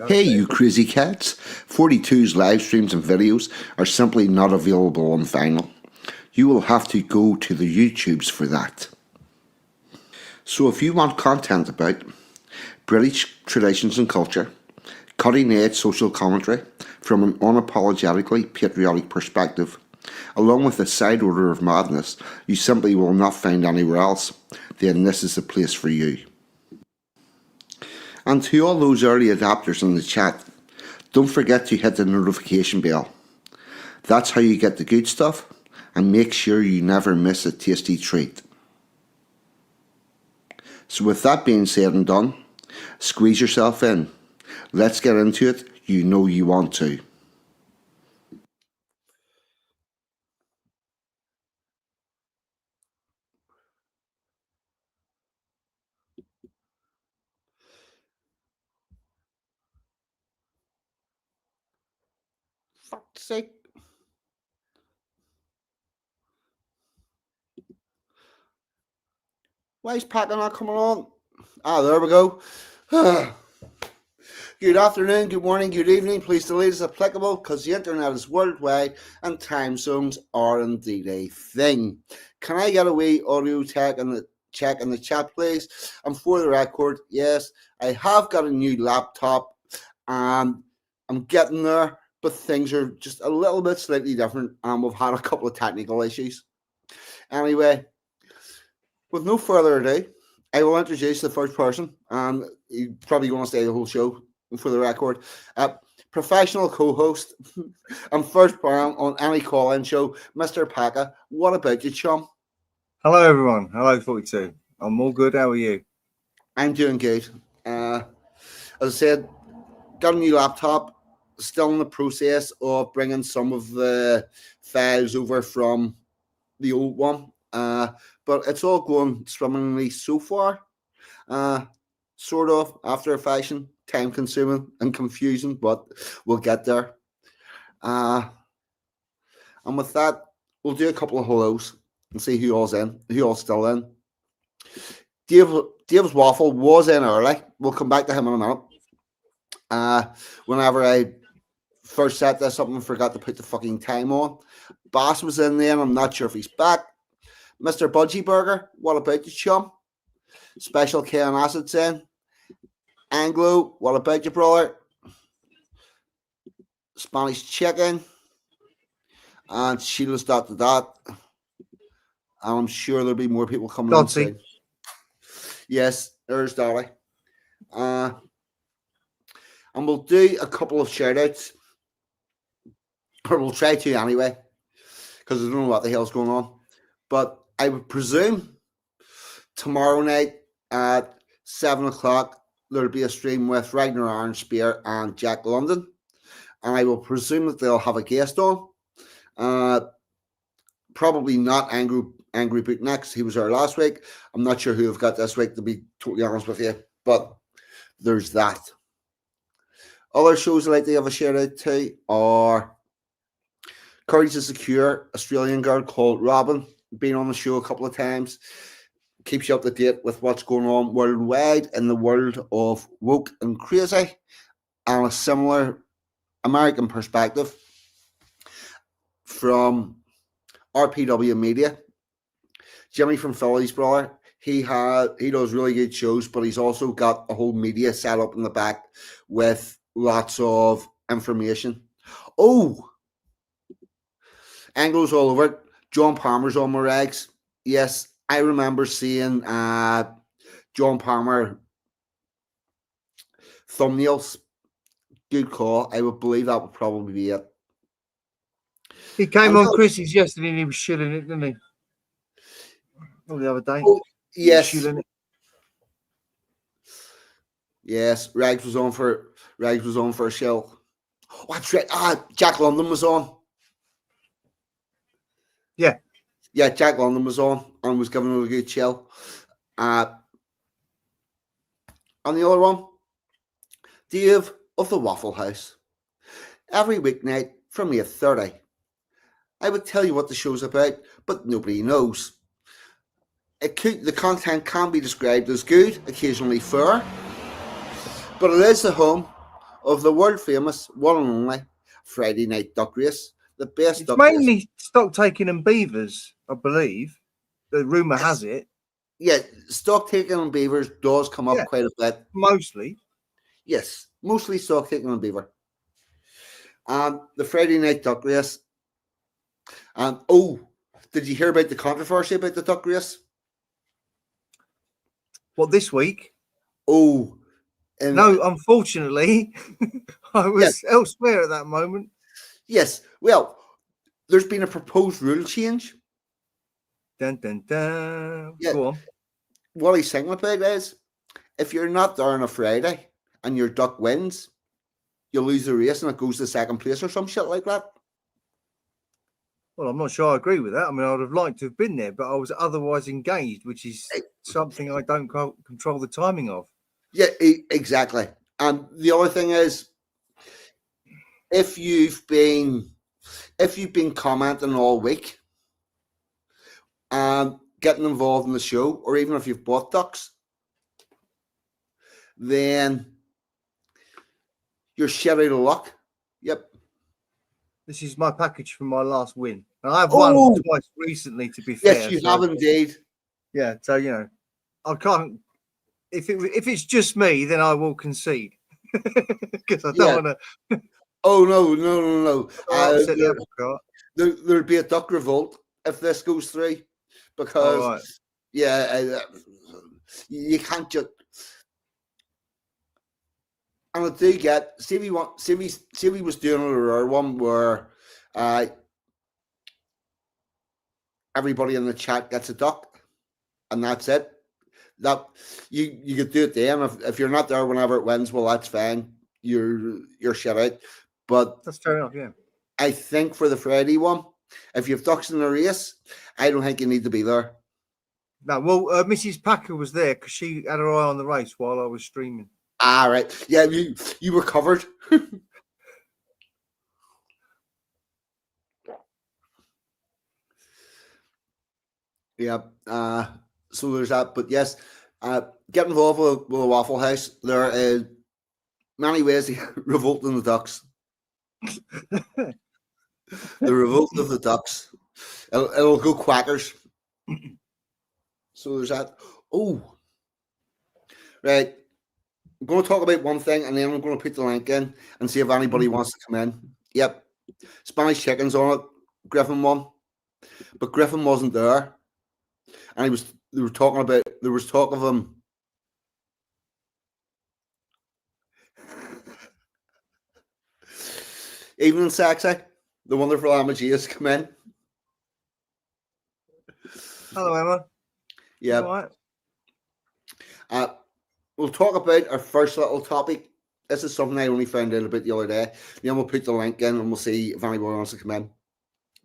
Hey, you crazy cats. 42's live streams and videos are simply not available on vinyl. You will have to go to the YouTubes for that. So if you want content about British traditions and culture, cutting edge social commentary from an unapologetically patriotic perspective, along with a side order of madness you simply will not find anywhere else, then this is the place for you. And to all those early adapters in the chat, don't forget to hit the notification bell. That's how you get the good stuff and make sure you never miss a tasty treat. So with that being said and done, squeeze yourself in. Let's get into it. You know you want to. Fuck's sake. Why is Packer not coming on? Ah, there we go. Good afternoon, good morning, good evening. Please delete as applicable because the internet is worldwide and time zones are indeed a thing. Can I get a wee audio check in the chat, please? And for the record, yes, I have got a new laptop and I'm getting there, but things are just a little bit slightly different and we've had a couple of technical issues. Anyway, with no further ado, I will introduce the first person, and you're probably going to stay the whole show for the record. Professional co-host and first plan on any call-in show, Mr. Packer. What about you, chum? Hello, everyone. Hello, 42. I'm all good. How are you? I'm doing good. As I said, got a new laptop. Still in the process of bringing some of the files over from the old one. But it's all going swimmingly so far. Sort of, after a fashion, time consuming and confusing, but we'll get there. And with that, we'll do a couple of hellos and see who all's still in. Dave's Waffle was in early. We'll come back to him in a minute. Whenever I first set this up and forgot to put the fucking time on. Boss was in there, and I'm not sure if he's back. Mr. Budgie Burger, what about you, chum? Special K and Acid's in. Anglo, what about you, brother? Spanish Chicken. And Sheila's dot. And I'm sure there'll be more people coming in soon. Yes, there's Dolly. And we'll do a couple of shout outs. Or we'll try to anyway. Because I don't know what the hell's going on. But I would presume tomorrow night at 7 o'clock there'll be a stream with Ragnar Iron Spear and Jack London. And I will presume that they'll have a guest on. Probably not Angry Boot next. He was there last week. I'm not sure who I've got this week, to be totally honest with you. But there's that. Other shows I'd like to give a shout out to are Courage is Secure, Australian girl called Robin. Been on the show a couple of times. Keeps you up to date with what's going on worldwide in the world of woke and crazy, and a similar American perspective from RPW Media. Jimmy from Philly's brother. He does really good shows, but he's also got a whole media set up in the back with lots of information. Oh, Anglo's all over it. John Palmer's on my regs. Yes, I remember seeing John Palmer thumbnails. Good call. I would believe that would probably be it. He came on Chris's yesterday and he was shilling it, didn't he? Oh, the other day. Oh, yes. Yes, Rags was on for a shill. Oh, that's right. Jack London was on. Yeah. Yeah, Jack London was on and was giving it a good chill. And the other one, Dave of the Waffle House. Every weeknight from 8:30. I would tell you what the show's about, but nobody knows. the content can be described as good, occasionally fair, but it is the home of the world famous one and only Friday Night Duck Race, the best It's duck race. mainly stock taking and beavers, I believe. The rumour has it. Yeah, stock taking and beavers does come up Yeah. quite a bit. Mostly. Yes, mostly stock taking and beaver. The Friday Night Duck Race. Did you hear about the controversy about the duck race? What, this week? No, unfortunately, I was elsewhere at that moment. Yes, well, there's been a proposed rule change. Dun, dun, dun. Yeah. Go on. What he's saying about is, if you're not there on a Friday and your duck wins, you lose the race and it goes to second place or some shit like that. Well, I'm not sure I agree with that. I mean, I would have liked to have been there, but I was otherwise engaged, which is something I don't control the timing of. Yeah, exactly. And the other thing is, if you've been commenting all week and getting involved in the show, or even if you've bought ducks, then you're shit out of luck. Yep. This is my package from my last win. And I've won twice recently, to be fair. Yes, you have indeed. Yeah, so, you know, I can't. If it's just me, then I will concede. Because I don't want to. Oh, no. Upset the apple cart. There'll be a duck revolt if this goes through. Because, you can't just. And I do get, see we was doing a rare one where everybody in the chat gets a duck, and that's it. That you could do it then. If you're not there whenever it wins, well, that's fine. You're shut out. But that's fair enough. Yeah. I think for the Friday one, if you have ducks in the race, I don't think you need to be there. No, well, Mrs. Packer was there because she had her eye on the race while I was streaming. Right. Yeah, you were covered. Yeah. So there's that. But yes, get involved with the Waffle House. There are many ways to revolt in the ducks. The revolt of the ducks. It'll go quackers. So there's that. Oh, right. I'm going to talk about one thing, and then I'm going to put the link in and see if anybody wants to come in. Yep. Spanish Chicken's on it. Griffin won. But Griffin wasn't there. And there was talk of him. Evening, Sexy. The wonderful Emma G has come in. Hello, Emma. Yeah. All right. We'll talk about our first little topic. This is something I only found out about the other day. Then we'll put the link in and we'll see if anybody wants to come in.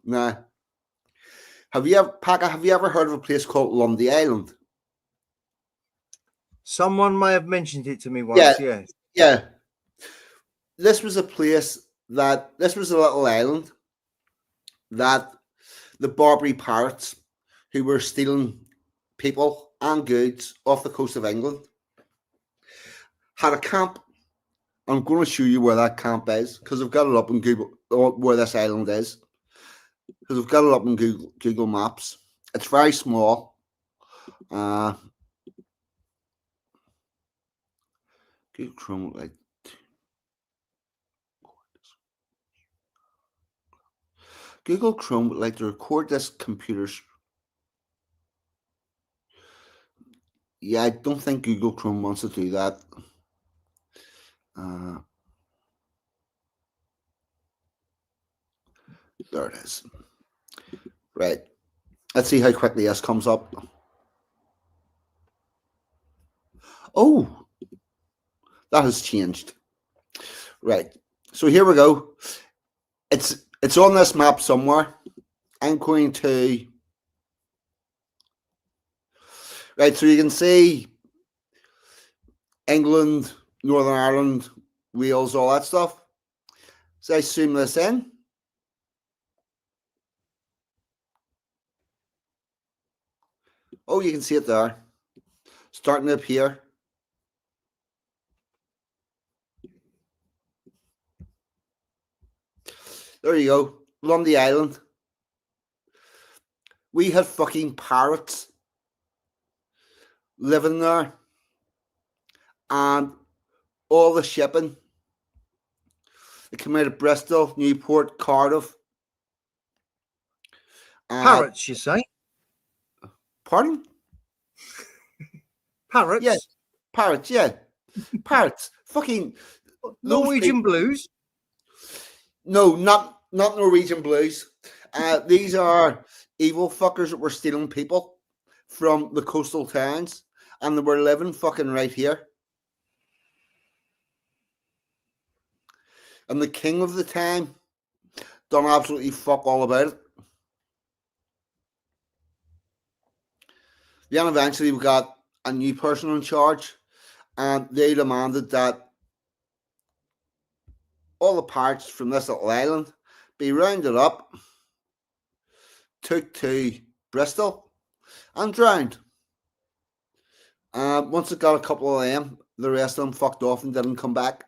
Now, have you ever heard of a place called Lundy Island? Someone may have mentioned it to me once, yes. Yeah. This was a little island that the Barbary pirates, who were stealing people and goods off the coast of England, had a camp. I'm going to show you where that camp is because I've got it up on Google, where this island is. Because I've got it up on Google Maps. It's very small. Google Chrome, like Google Chrome would like to record this computer's. Yeah, I don't think Google Chrome wants to do that. There it is. Right. Let's see how quickly this comes up. Oh, that has changed. Right. So here we go. It's on this map somewhere. I'm going to. Right, so you can see England, Northern Ireland, Wales, all that stuff. So I zoom this in. Oh, you can see it there. Starting to appear. There you go. Lundy Island. We had fucking parrots living there. And all the shipping. It came out of Bristol, Newport, Cardiff. Parrots, you say? Pardon? Parrots? Yeah, parrots, yeah. Parrots. Fucking Norwegian blues? No, not Norwegian blues. These are evil fuckers that were stealing people from the coastal towns, and they were living fucking right here. And the king of the time done absolutely fuck all about it. Then eventually we got a new person in charge, and they demanded that all the pirates from this little island be rounded up, took to Bristol, and drowned. Once it got a couple of them, the rest of them fucked off and didn't come back.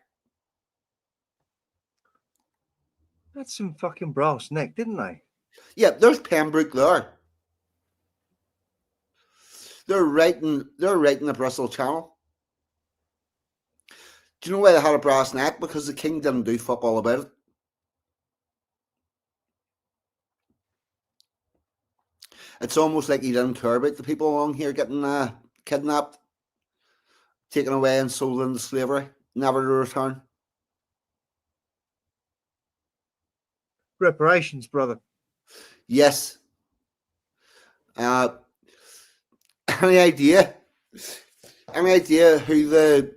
That's some fucking brass neck, didn't they? Yeah, there's Pembroke there. They're right in the Bristol Channel. Do you know why they had a brass neck? Because the king didn't do fuck all about it. It's almost like he didn't care about the people along here getting kidnapped, taken away and sold into slavery, never to return. Reparations, brother. Yes. Any idea? Any idea who the...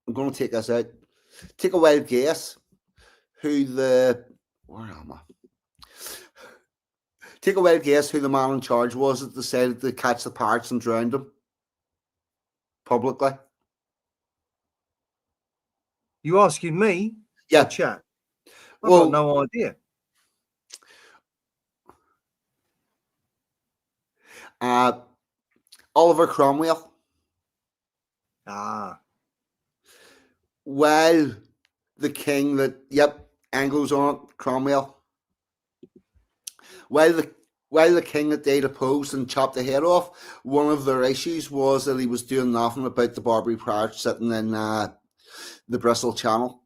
I'm going to take this out. Take a wild guess who the... Where am I? Take a wild guess who the man in charge was that decided to catch the pirates and drown them publicly. You asking me? Yeah. Chat. I've Well, got no idea. Oliver Cromwell. Ah. While the king that, yep, Anglo's on it, Cromwell. While the king that they deposed and chopped the head off, one of their issues was that he was doing nothing about the Barbary pirates sitting in the Bristol Channel.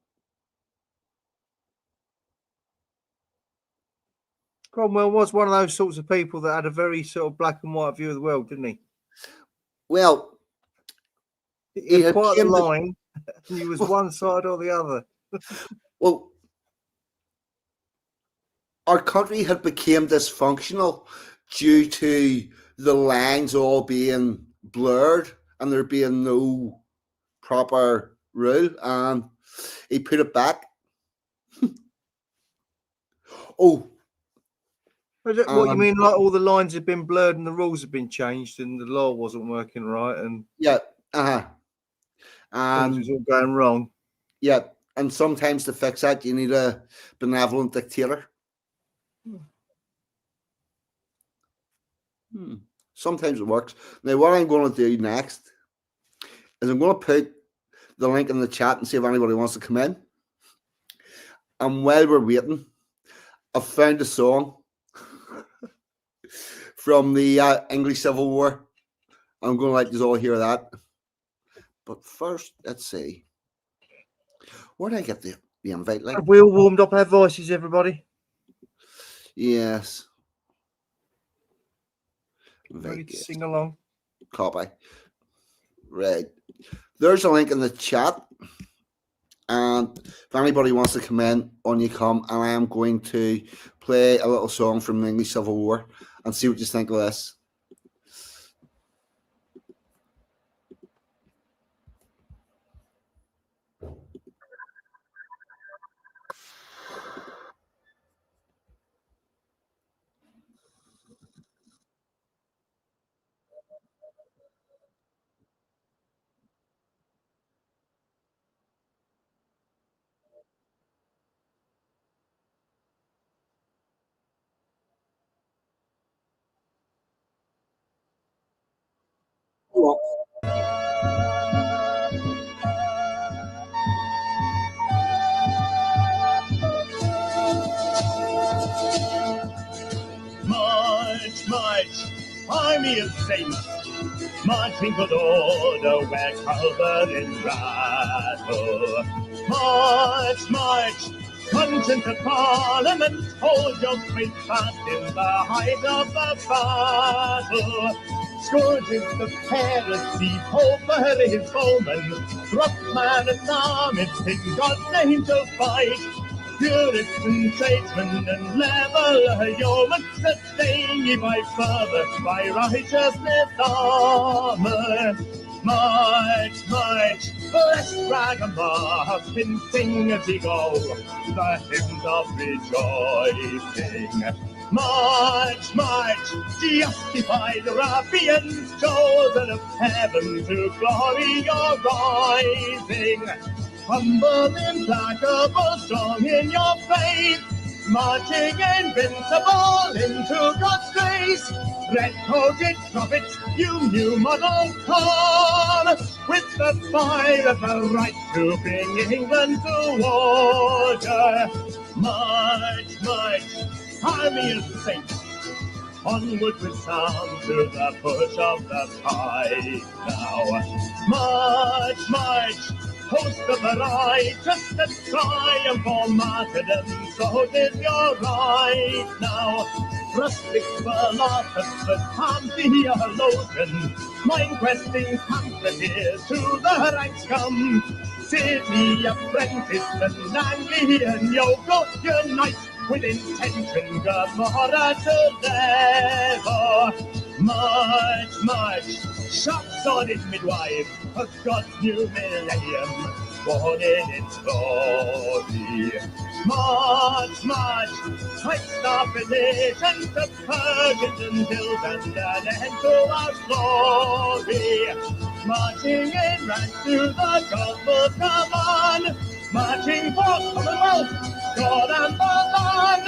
Cromwell was one of those sorts of people that had a very sort of black and white view of the world, didn't he? Well, he had quite a line, and he was one side or the other. Well, our country had become dysfunctional due to the lines all being blurred and there being no proper rule, and he put it back. Oh. What you mean, like all the lines have been blurred and the rules have been changed and the law wasn't working right, and yeah, things was all going wrong. Yeah, and sometimes to fix that you need a benevolent dictator. Sometimes it works. Now, what I'm going to do next is I'm going to put the link in the chat and see if anybody wants to come in. And while we're waiting, I've found a song from the English Civil War. I'm going to let you all hear that. But first, let's see. Where did I get the invite link? Have we all warmed up our voices, everybody? Yes. Ready to sing along? Copy. Right. There's a link in the chat. And if anybody wants to come in, on you come. And I am going to play a little song from the English Civil War and see what you think of this. on. March, army of saints, marching good order where Calvert in battle. March, conscience of Parliament, hold your faith fast in the height of the battle. Scourges the heresy, Pope his foeman, rough man at arms, in God's name to fight. Puritan tradesmen and level yeomen, sustain ye by fervour, by righteousness armour. March, let's brag a mark and sing as we go, the hymns of rejoicing. March, justified ruffians, chosen of heaven to glory you're rising. Humble, implacable, strong in your faith, marching invincible into God's grace. Red-coated trumpets, you new model call, with the fire of the right to bring England to order. March, army of saints, onward with sound to the push of the pike now. March, host of the righteous that triumph for martyrdom, so did your right now. Rustic philosophers, palm theologians, mind-questing pamphleteers to the ranks come. City apprentice and Anglian yokel unite with intention, Gomorrah together. March, sharp-sworded midwife of God's new millennium, born in its glory. March, Christ our physician to purge and build and an end to our glory. Marching in ranks to the gospel, come on, marching for Commonwealth, God and the land.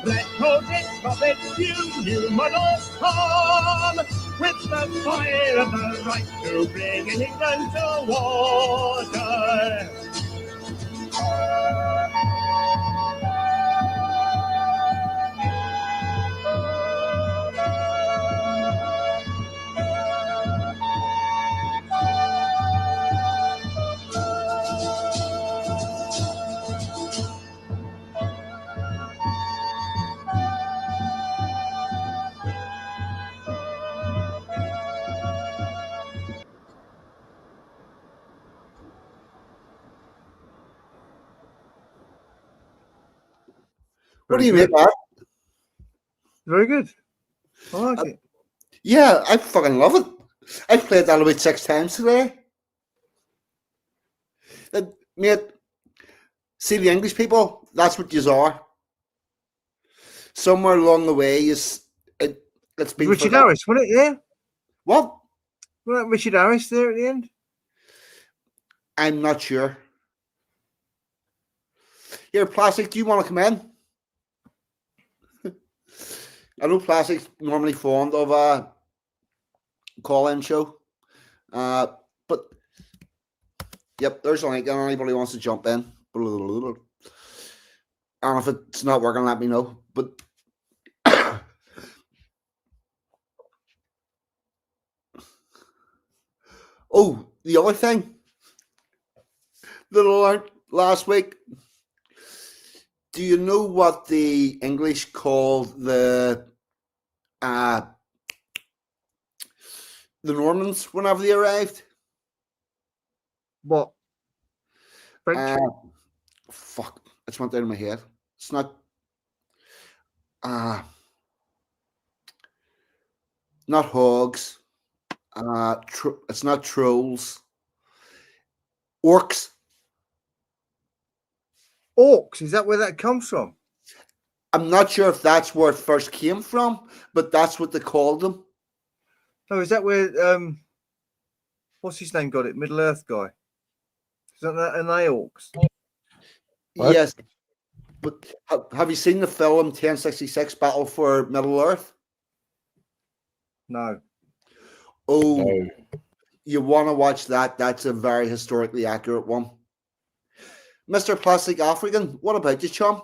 Red-coated prophets, you new models come, with the fire of the right to bring England to order. What do you make, Mark? Very good. I like it. Yeah, I fucking love it. I've played that about 6 times today. Mate, see the English people, that's what yous are. Somewhere along the way, it's been Richard forgotten. Harris, wasn't it? Yeah. What? Wasn't that Richard Harris there at the end? I'm not sure. Here, Plastic, do you want to come in? I know Plastic's normally fond of a call-in show. But, yep, there's a link, and anybody wants to jump in. And if it's not working, let me know. But oh, the other thing that I learned last week. Do you know what the English called the Normans whenever they arrived? What? French? Fuck, it's went down in my head. It's not hogs. It's not trolls. Orcs. Orcs, is that where that comes from? I'm not sure if that's where it first came from, but that's what they called them. Oh, is that where what's his name got it? Middle Earth guy. Is that an Orcs? What? Yes. But have you seen the film 1066 Battle for Middle Earth? No. Oh, No. you want to watch that. That's a very historically accurate one. Mr. Plastic African, what about you, chum?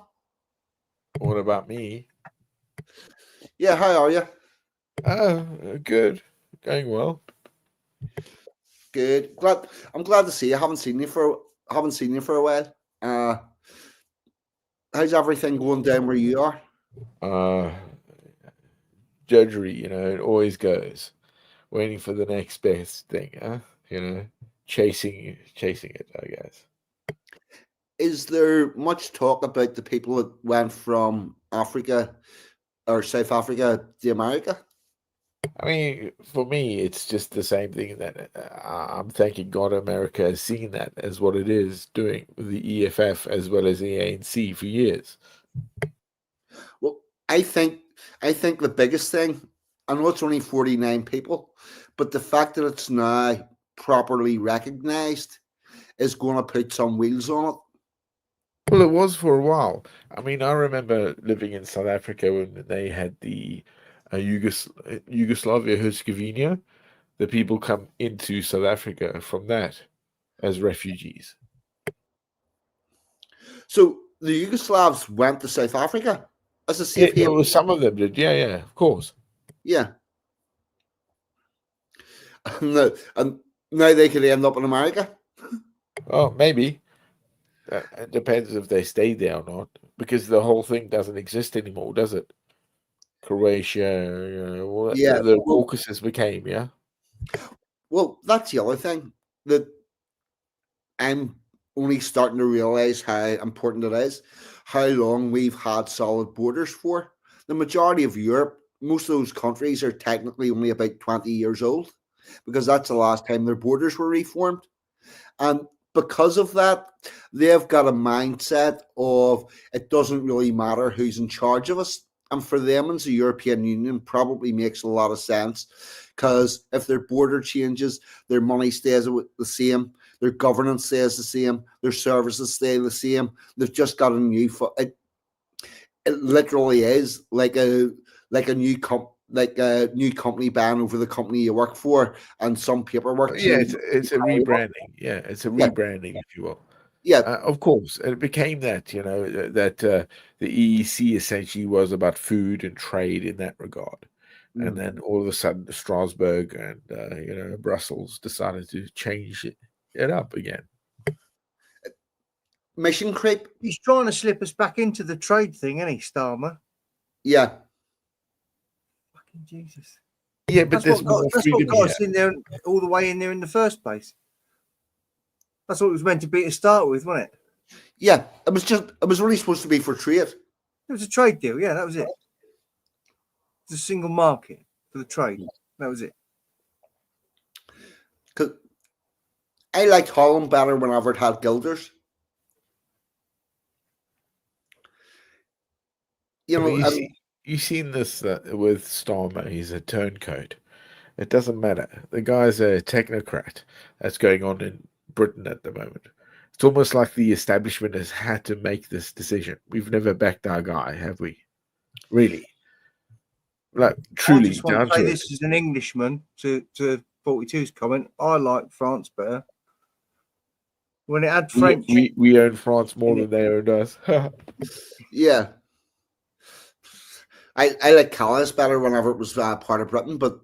What about me? Yeah, how are you? Good. Going well. Good. I'm glad to see you. Haven't seen you for a while. How's everything going down where you are? Judgery, it always goes. Waiting for the next best thing, huh? Chasing it, I guess. Is there much talk about the people that went from Africa or South Africa to America? I mean, for me, it's just the same thing that I'm thanking God America has seen that as what it is doing with the EFF as well as the ANC for years. Well, I think the biggest thing, I know it's only 49 people, but the fact that it's now properly recognised is going to put some wheels on it. Well, it was for a while. I mean, I remember living in South Africa when they had the Yugoslavia Herzegovina. The people come into South Africa from that as refugees. So the Yugoslavs went to South Africa as a safe Yeah, haven. well, some of them did. Yeah, of course. Yeah. And now they could end up in America. Oh, maybe. It depends if they stay there or not, because the whole thing doesn't exist anymore, does it? Croatia, Yeah. the Caucasus became, yeah? Well, that's the other thing that I'm only starting to realise how important it is, how long we've had solid borders for. The majority of Europe, most of those countries are technically only about 20 years old because that's the last time their borders were reformed. And because of that, they've got a mindset of it doesn't really matter who's in charge of us. And for them, as the European Union, probably makes a lot of sense because if their border changes, their money stays the same, their governance stays the same, their services stay the same. They've just got a new. It literally is like a new company ban over the company you work for, and some paperwork. Yeah, it's a rebranding. Yeah, it's a rebranding, if you will. Yeah, of course, it became that. That the EEC essentially was about food and trade in that regard, and then all of a sudden, Strasbourg and Brussels decided to change it up again. Mission creep. He's trying to slip us back into the trade thing, isn't he, Starmer? Yeah. Fucking Jesus. Yeah, but that's there's more freedom what got us in there, all the way in there in the first place. That's what it was meant to be to start with, wasn't it? Yeah, it was really supposed to be for trade. It was a trade deal. Yeah, that was it. It's a single market for the trade. That was it. Because I liked Holland better whenever it had guilders. You've seen this with Starmer. He's a turncoat. It doesn't matter. The guy's a technocrat. That's going on in Britain at the moment. It's almost like the establishment has had to make this decision. We've never backed our guy, have we? Really? Like, truly. I just want to say this is an Englishman to 42's comment. I like France better. When it had French. We own France more than they owned us. Yeah. I like Calais better whenever it was part of Britain, but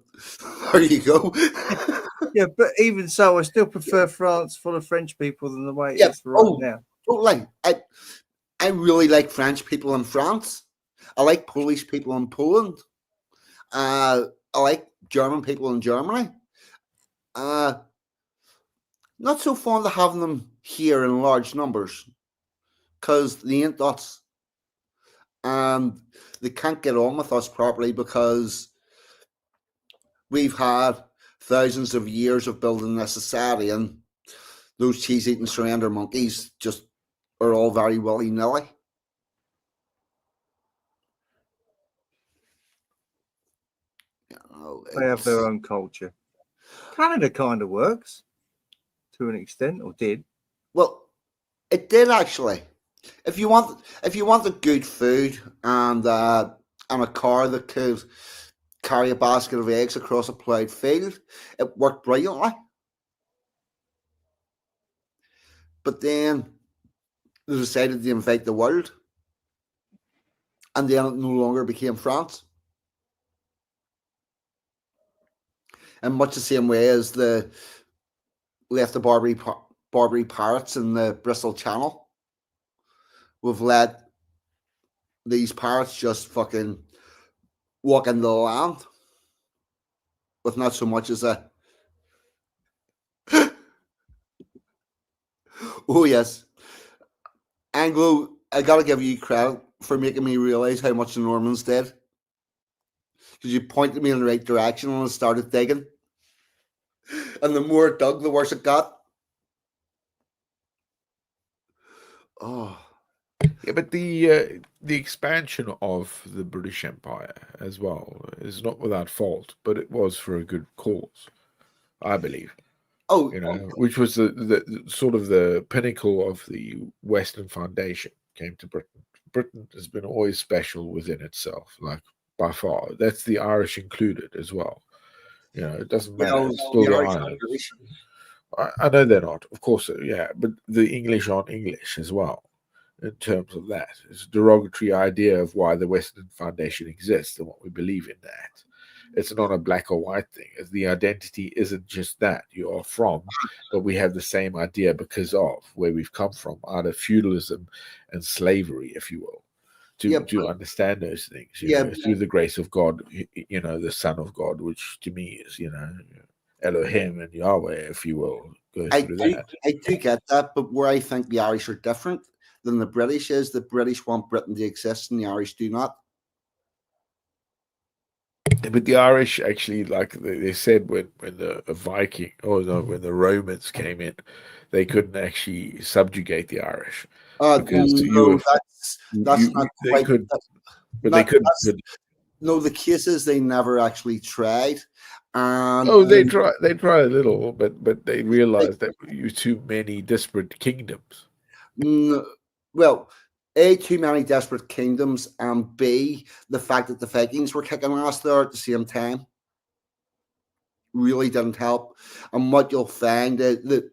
there you go. Yeah, but even so, I still prefer France full of French people than the way it is right now. Totally. I really like French people in France. I like Polish people in Poland. I like German people in Germany. Not so fond of having them here in large numbers because they ain't us. And they can't get on with us properly because we've had thousands of years of building this society, and those cheese-eating surrender monkeys just are all very willy-nilly. They have their own culture. Canada kind of works to an extent, or did. Well, it did actually. If you wanted good food and a car that could carry a basket of eggs across a ploughed field, it worked brilliantly. but then they decided to invade the world, and then it no longer became France. In much the same way as the left the Barbary pirates in the Bristol Channel. We've let these pirates just fucking walk into the land with not so much as a oh yes. Anglo, I gotta give you credit for making me realise how much the Normans did. Because you pointed me in the right direction when I started digging. And the more it dug, the worse it got. Oh. Yeah, but the expansion of the British Empire as well is not without fault, but it was for a good cause, I believe. Oh, You know, which was the sort of the pinnacle of the Western Foundation came to Britain. Britain has been always special within itself, like by far. That's the Irish included as well. You know, it doesn't matter. well, It's still the Irish islands. British. I know they're not, of course, yeah, but the English aren't English as well. In terms of that, it's a derogatory idea of why the Western Foundation exists and what we believe in that. It's not a black or white thing. The identity isn't just that you are from, but we have the same idea because of where we've come from, out of feudalism and slavery, if you will, to understand those things. You know, through the grace of God, you know, the Son of God, which to me is, you know, Elohim and Yahweh, if you will, goes through that. I do get that, but where I think the Irish are different than the British is the British want Britain to exist and the Irish do not. But the Irish actually, like they said, when the Viking or no, when the Romans came in, they couldn't actually subjugate the Irish because that's not they quite. could, but not, they couldn't. No, the case is they never actually tried. And oh, they tried a little, but they realized that you too many disparate kingdoms. Well, A, too many desperate kingdoms, and B, the fact that the Vikings were kicking ass there at the same time really didn't help. And what you'll find is that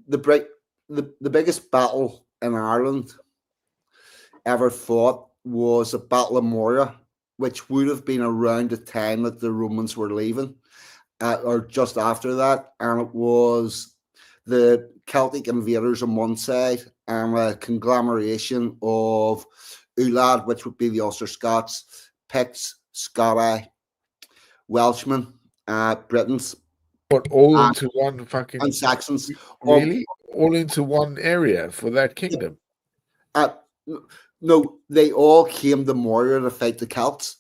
the biggest battle in Ireland ever fought was the Battle of Moira, which would have been around the time that the Romans were leaving, or just after that, and it was the Celtic invaders on one side and a conglomeration of Ulad, which would be the Ulster Scots, Picts, Scoti, Welshmen, Britons. But all into one fucking... And Saxons. Really? All into one area for that kingdom? No, they all came to Moira to fight the Celts.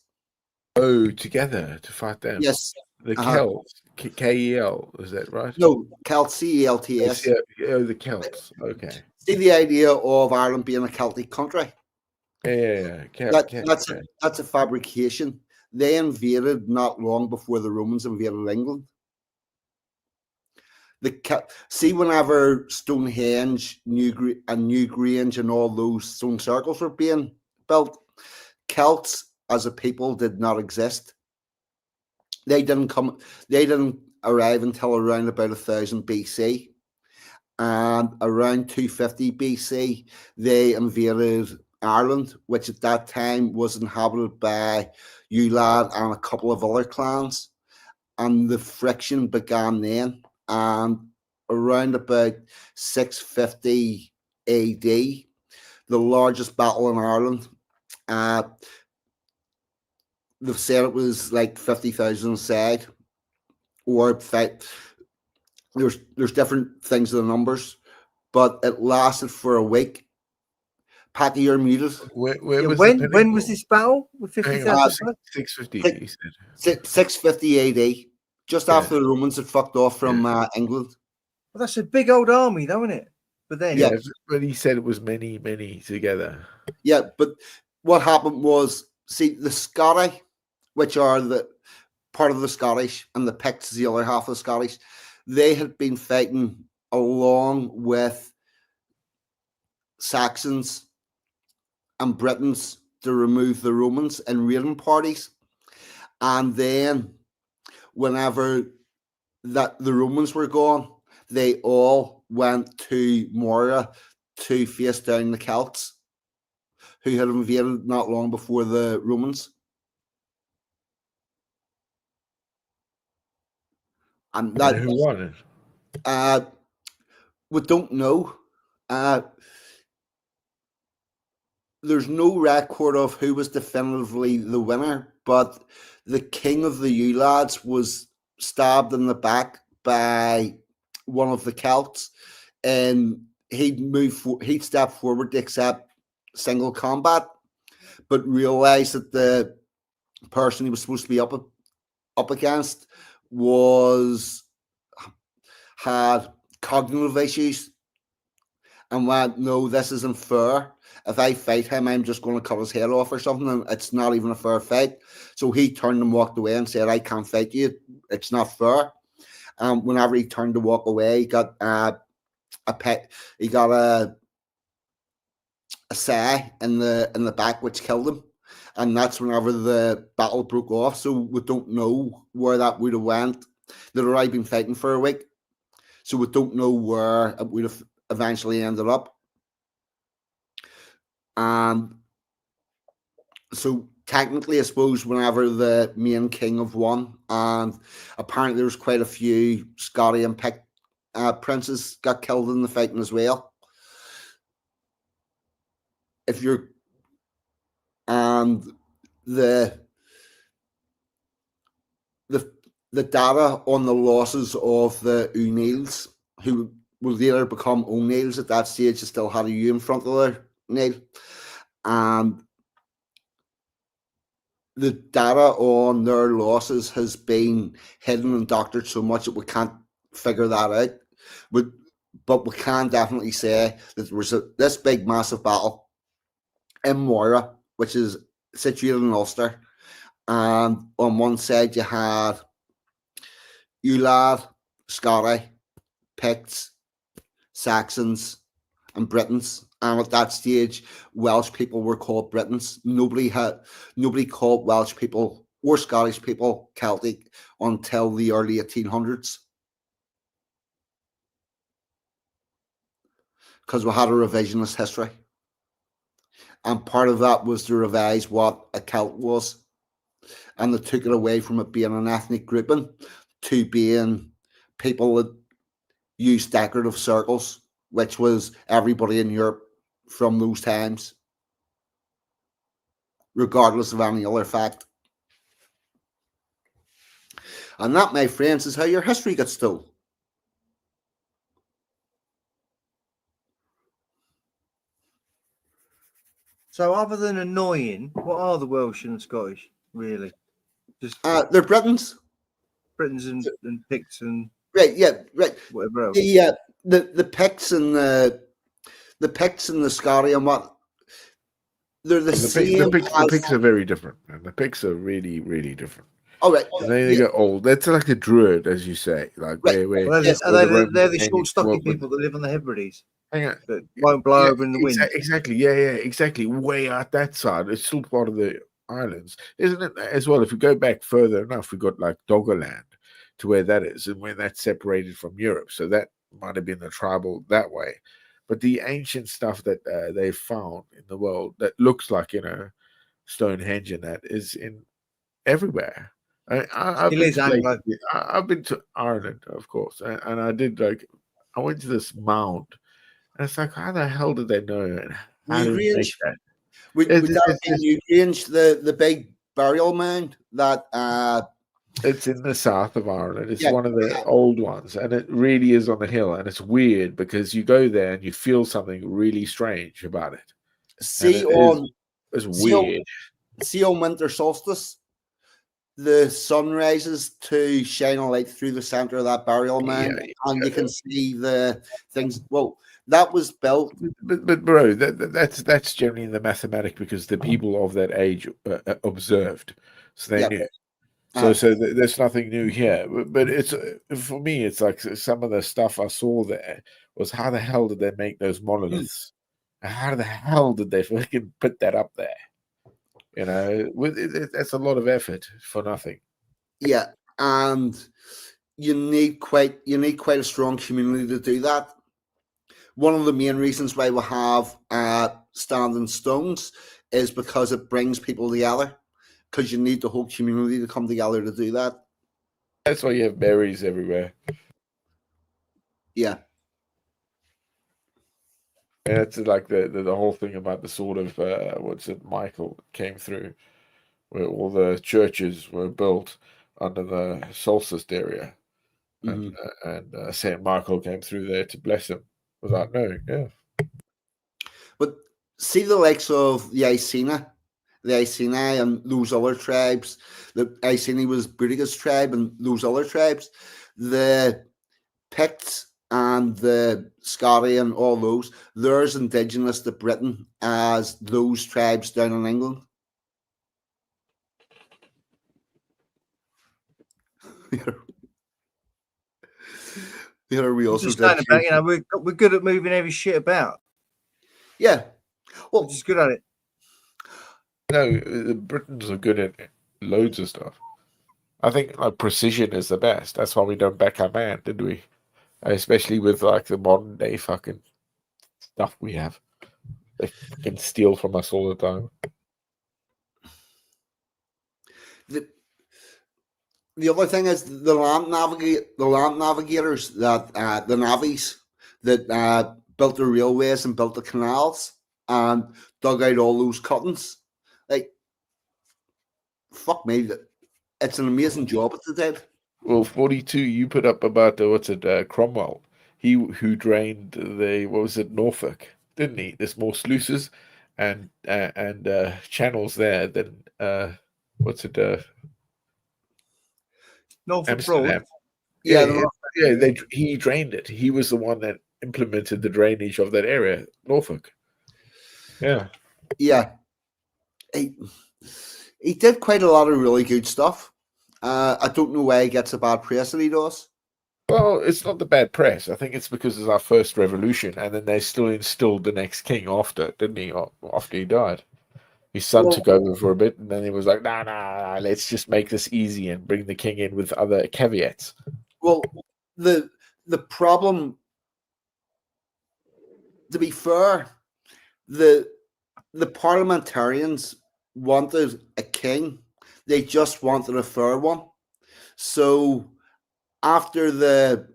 Oh, together to fight them? Yes. The Celts. K-E-L, is that right? No, Celts, C-E-L-T-S. Oh, the Celts. Okay. See the idea of Ireland being a Celtic country? Yeah. That's a fabrication. They invaded not long before the Romans invaded England. See, whenever Stonehenge, Newgrange, and all those stone circles were being built, Celts as a people did not exist. They didn't arrive until around about 1000 BC, and around 250 BC they invaded Ireland, which at that time was inhabited by Ulad and a couple of other clans, and the friction began then. And around about 650 AD, the largest battle in Ireland, they've said it was like 50,000 aside, or there's different things in the numbers, but it lasted for a week. Patty, you're muted. When was this battle? 650, he said. 650 AD. Just after the Romans had fucked off from England. Well, that's a big old army, though, isn't it? But then, but he said it was many together. Yeah, but what happened was, see, the Scoti, which are the part of the Scottish, and the Picts, the other half of the Scottish, they had been fighting along with Saxons and Britons to remove the Romans in raiding parties, and then whenever that the Romans were gone, they all went to Moria to face down the Celts, who had invaded not long before the Romans. And And that who won it? we don't know. There's no record of who was definitively the winner, but the king of the Ulads was stabbed in the back by one of the Celts, and he'd step forward to accept single combat, but realized that the person he was supposed to be up against had cognitive issues, and went, no, this isn't fair. If I fight him, I'm just going to cut his head off or something, and it's not even a fair fight. So he turned and walked away and said, I can't fight you. It's not fair. Whenever he turned to walk away, he got a sigh in the back, which killed him. And that's whenever the battle broke off. So we don't know where that would have went. They'd already been fighting for a week. So we don't know where it would have eventually ended up. So technically, I suppose, whenever the main king have won, and apparently there was quite a few Scotty and Pict princes got killed in the fighting as well. If you're and the data on the losses of the O'Neills, who will later become O'Neills at that stage, they still had a U in front of their name, and the data on their losses has been hidden and doctored so much that we can't figure that out. But we can definitely say that there was this big, massive battle in Moira, which is situated in Ulster. And on one side, you had Ulad, Scotty, Picts, Saxons, and Britons. And at that stage, Welsh people were called Britons. Nobody called Welsh people or Scottish people Celtic until the early 1800s. Because we had a revisionist history. And part of that was to revise what a Celt was. And they took it away from it being an ethnic grouping to being people that used decorative circles, which was everybody in Europe from those times, regardless of any other fact. And that, my friends, is how your history gets told. So, other than annoying, what are the Welsh and Scottish, really? Just They're Britons. Britons and Picts and Right, yeah, right. whatever else. The Picts and the Picts and the Scotty and what they're the same. The Picts are very different, man. The Picts are really, really different. All right. And then they get old. That's like a druid, as you say. Like Right. where Well, yes, they're the short, stocky people that live on the Hebrides hang on. that won't blow over in the wind. Exactly. Yeah, exactly. Way out that side. It's still part of the islands, isn't it? As well, if we go back further enough, we got like Doggerland to where that is, and where that's separated from Europe. So that might have been the tribal that way. But the ancient stuff that they found in the world that looks like, Stonehenge and that is in everywhere. I've been to Ireland, of course, and I did I went to this mound, and it's like, how the hell did they know? And how did they make that? Would that be Newgrange, the big burial mound that it's in the south of Ireland. It's one of the old ones, and it really is on the hill. And it's weird because you go there and you feel something really strange about it. It's weird. See on winter solstice, the sun rises to shine a light through the center of that burial mound, and you can see the things. Well, that was built, but bro, that's generally the mathematic because the people of that age observed, so they knew. So there's nothing new here, but it's for me. It's like some of the stuff I saw there was, how the hell did they make those monoliths? How the hell did they fucking put that up there? That's a lot of effort for nothing. Yeah, and you need quite a strong community to do that. One of the main reasons why we have standing stones is because it brings people together. Because you need the whole community to come together to do that. That's why you have berries everywhere. Yeah. And it's like the whole thing about the sword of Michael came through, where all the churches were built under the solstice area, Mm-hmm. and Saint Michael came through there to bless him without knowing. Yeah, But see the likes of the Iceni and those other tribes. The Iceni was British tribe, and those other tribes, the Picts and the Scotty and all those, they're as indigenous to Britain as those tribes down in England. We also Just saying did. about, you know, we're good at moving every shit about. Yeah. Well, We're just good at it. no, the Britons are good at loads of stuff. I think like precision is the best. That's why we don't back our man, did we? Especially with like the modern day fucking stuff we have. They can steal from us all the time. the other thing is the land navigators that the navies that built the railways and built the canals and dug out all those cuttings. Like, fuck me, it's an amazing job at the did. Well, 42, you put up about Cromwell. He who drained Norfolk, didn't he? There's more sluices and channels there than Norfolk Amsterdam. Broad. Yeah, He drained it. He was the one that implemented the drainage of that area, Norfolk. Yeah. Yeah. He did quite a lot of really good stuff. I don't know why he gets a bad press that he does. Well, it's not the bad press. I think it's because it's our first revolution, and then they still instilled the next king after, didn't he? After he died, his son took over for a bit, and then he was like, "Nah, let's just make this easy and bring the king in with other caveats." Well, the problem, to be fair, the parliamentarians wanted a king. They just wanted a fair one. So after the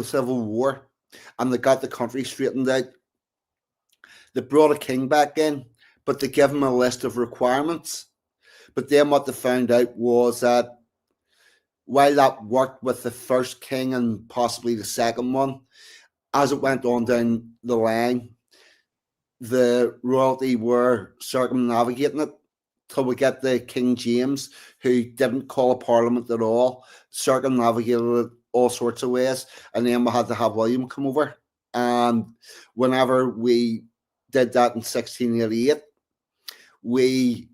Civil War, and they got the country straightened out, they brought a king back in, but they gave him a list of requirements. But then what they found out was that while that worked with the first king and possibly the second one, as it went on down the line, the royalty were circumnavigating it till we get the King James, who didn't call a parliament at all, circumnavigated it all sorts of ways, and then we had to have William come over. And whenever we did that in 1688, we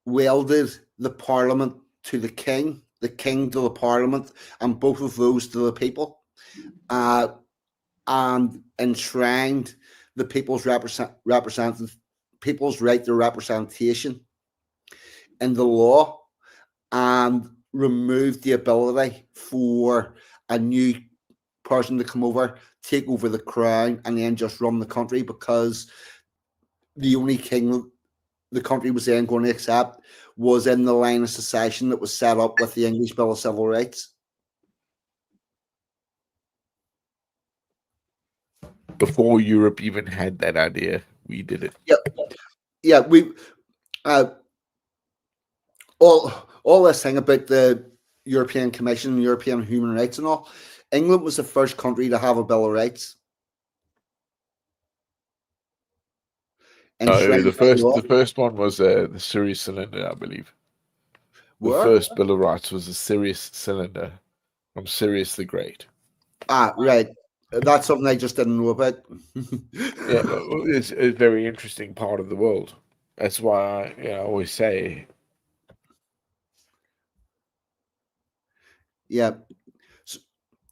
welded the parliament to the king to the parliament, and both of those to the people, and enshrined the people's people's right to representation in the law, and removed the ability for a new person to come over, take over the crown, and then just run the country, because the only king the country was then going to accept was in the line of succession that was set up with the English Bill of Civil Rights. Before Europe even had that idea, we did it. Yeah. We all this thing about the European Commission, European human rights, and all. England was the first country to have a Bill of Rights. The first one was the Sirius Cylinder, I believe. The first Bill of Rights was a Sirius Cylinder from Sirius the Great. Right. That's something I just didn't know about. Yeah, it's a very interesting part of the world. That's why I always say. Yeah.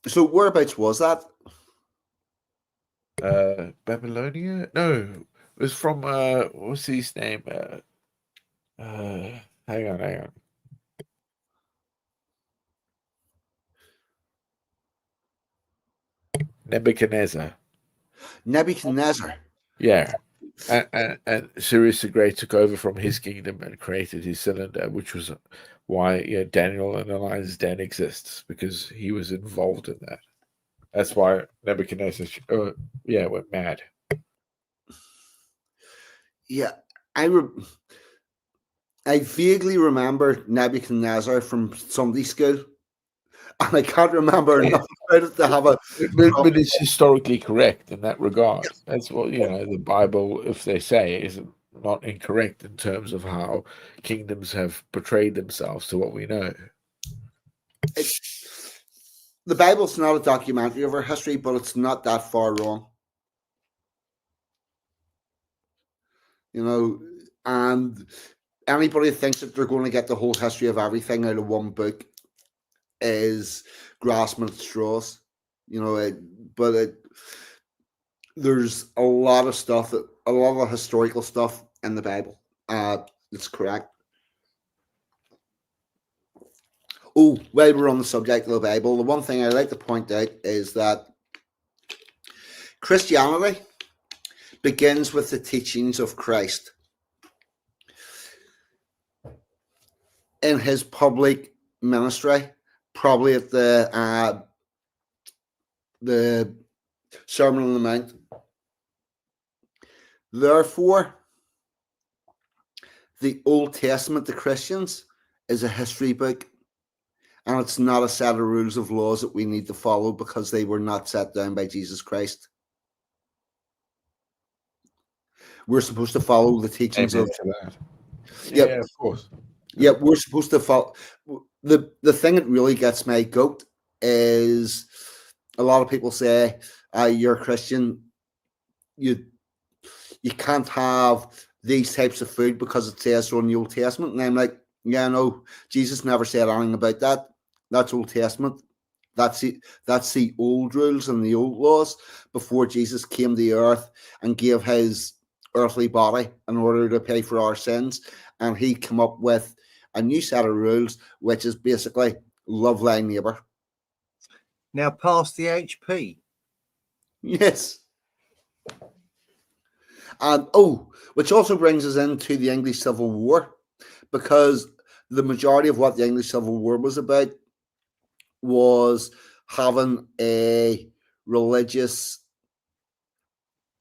So whereabouts was that? Babylonia? No, it was from what's his name? Hang on. Nebuchadnezzar. Nebuchadnezzar. Yeah. And Cyrus the Great took over from his kingdom and created his cylinder, which was why Daniel and the Lion's Den exists, because he was involved in that. That's why Nebuchadnezzar, went mad. Yeah, I vaguely remember Nebuchadnezzar from Sunday school, and I can't remember enough about it to have a. But it's historically correct in that regard. That's what the Bible, if they say, is not incorrect in terms of how kingdoms have portrayed themselves to what we know. The Bible's not a documentary of our history, but it's not that far wrong. And anybody who thinks that they're going to get the whole history of everything out of one book is grasping at straws. There's a lot of stuff, a lot of historical stuff in the Bible. It's correct. Oh, while we're on the subject of the Bible, the one thing I like to point out is that Christianity begins with the teachings of Christ in his public ministry, probably at the Sermon on the Mount. Therefore, the Old Testament to Christians is a history book, and it's not a set of rules of laws that we need to follow because they were not set down by Jesus Christ. We're supposed to follow the teachings of that. Yeah, of course. Yeah, we're supposed to follow. The thing that really gets my goat is a lot of people say, you're a Christian, you can't have these types of food because it says so in the Old Testament. And I'm like, yeah, no, Jesus never said anything about that. That's Old Testament. That's the old rules and the old laws before Jesus came to the earth and gave his earthly body in order to pay for our sins. And he came up with a new set of rules, which is basically love thy neighbor. Now pass the HP. Yes. And which also brings us into the English Civil War, because the majority of what the English Civil War was about was having a religious.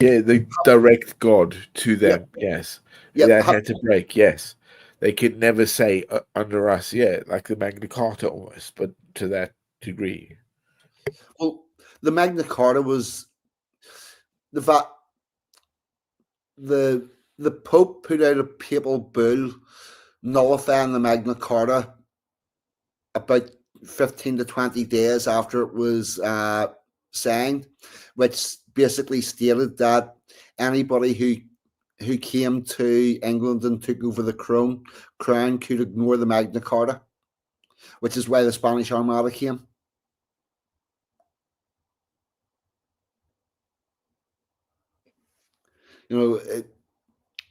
Yeah, they direct God to them. Yep. Yes. Yep. That had to break. Yes. They could never say under us, like the Magna Carta almost, but to that degree. Well, the Magna Carta was the fact the Pope put out a papal bull nullifying the Magna Carta about 15 to 20 days after it was signed, which basically stated that anybody who came to England and took over the crown could ignore the Magna Carta, which is why the Spanish Armada came.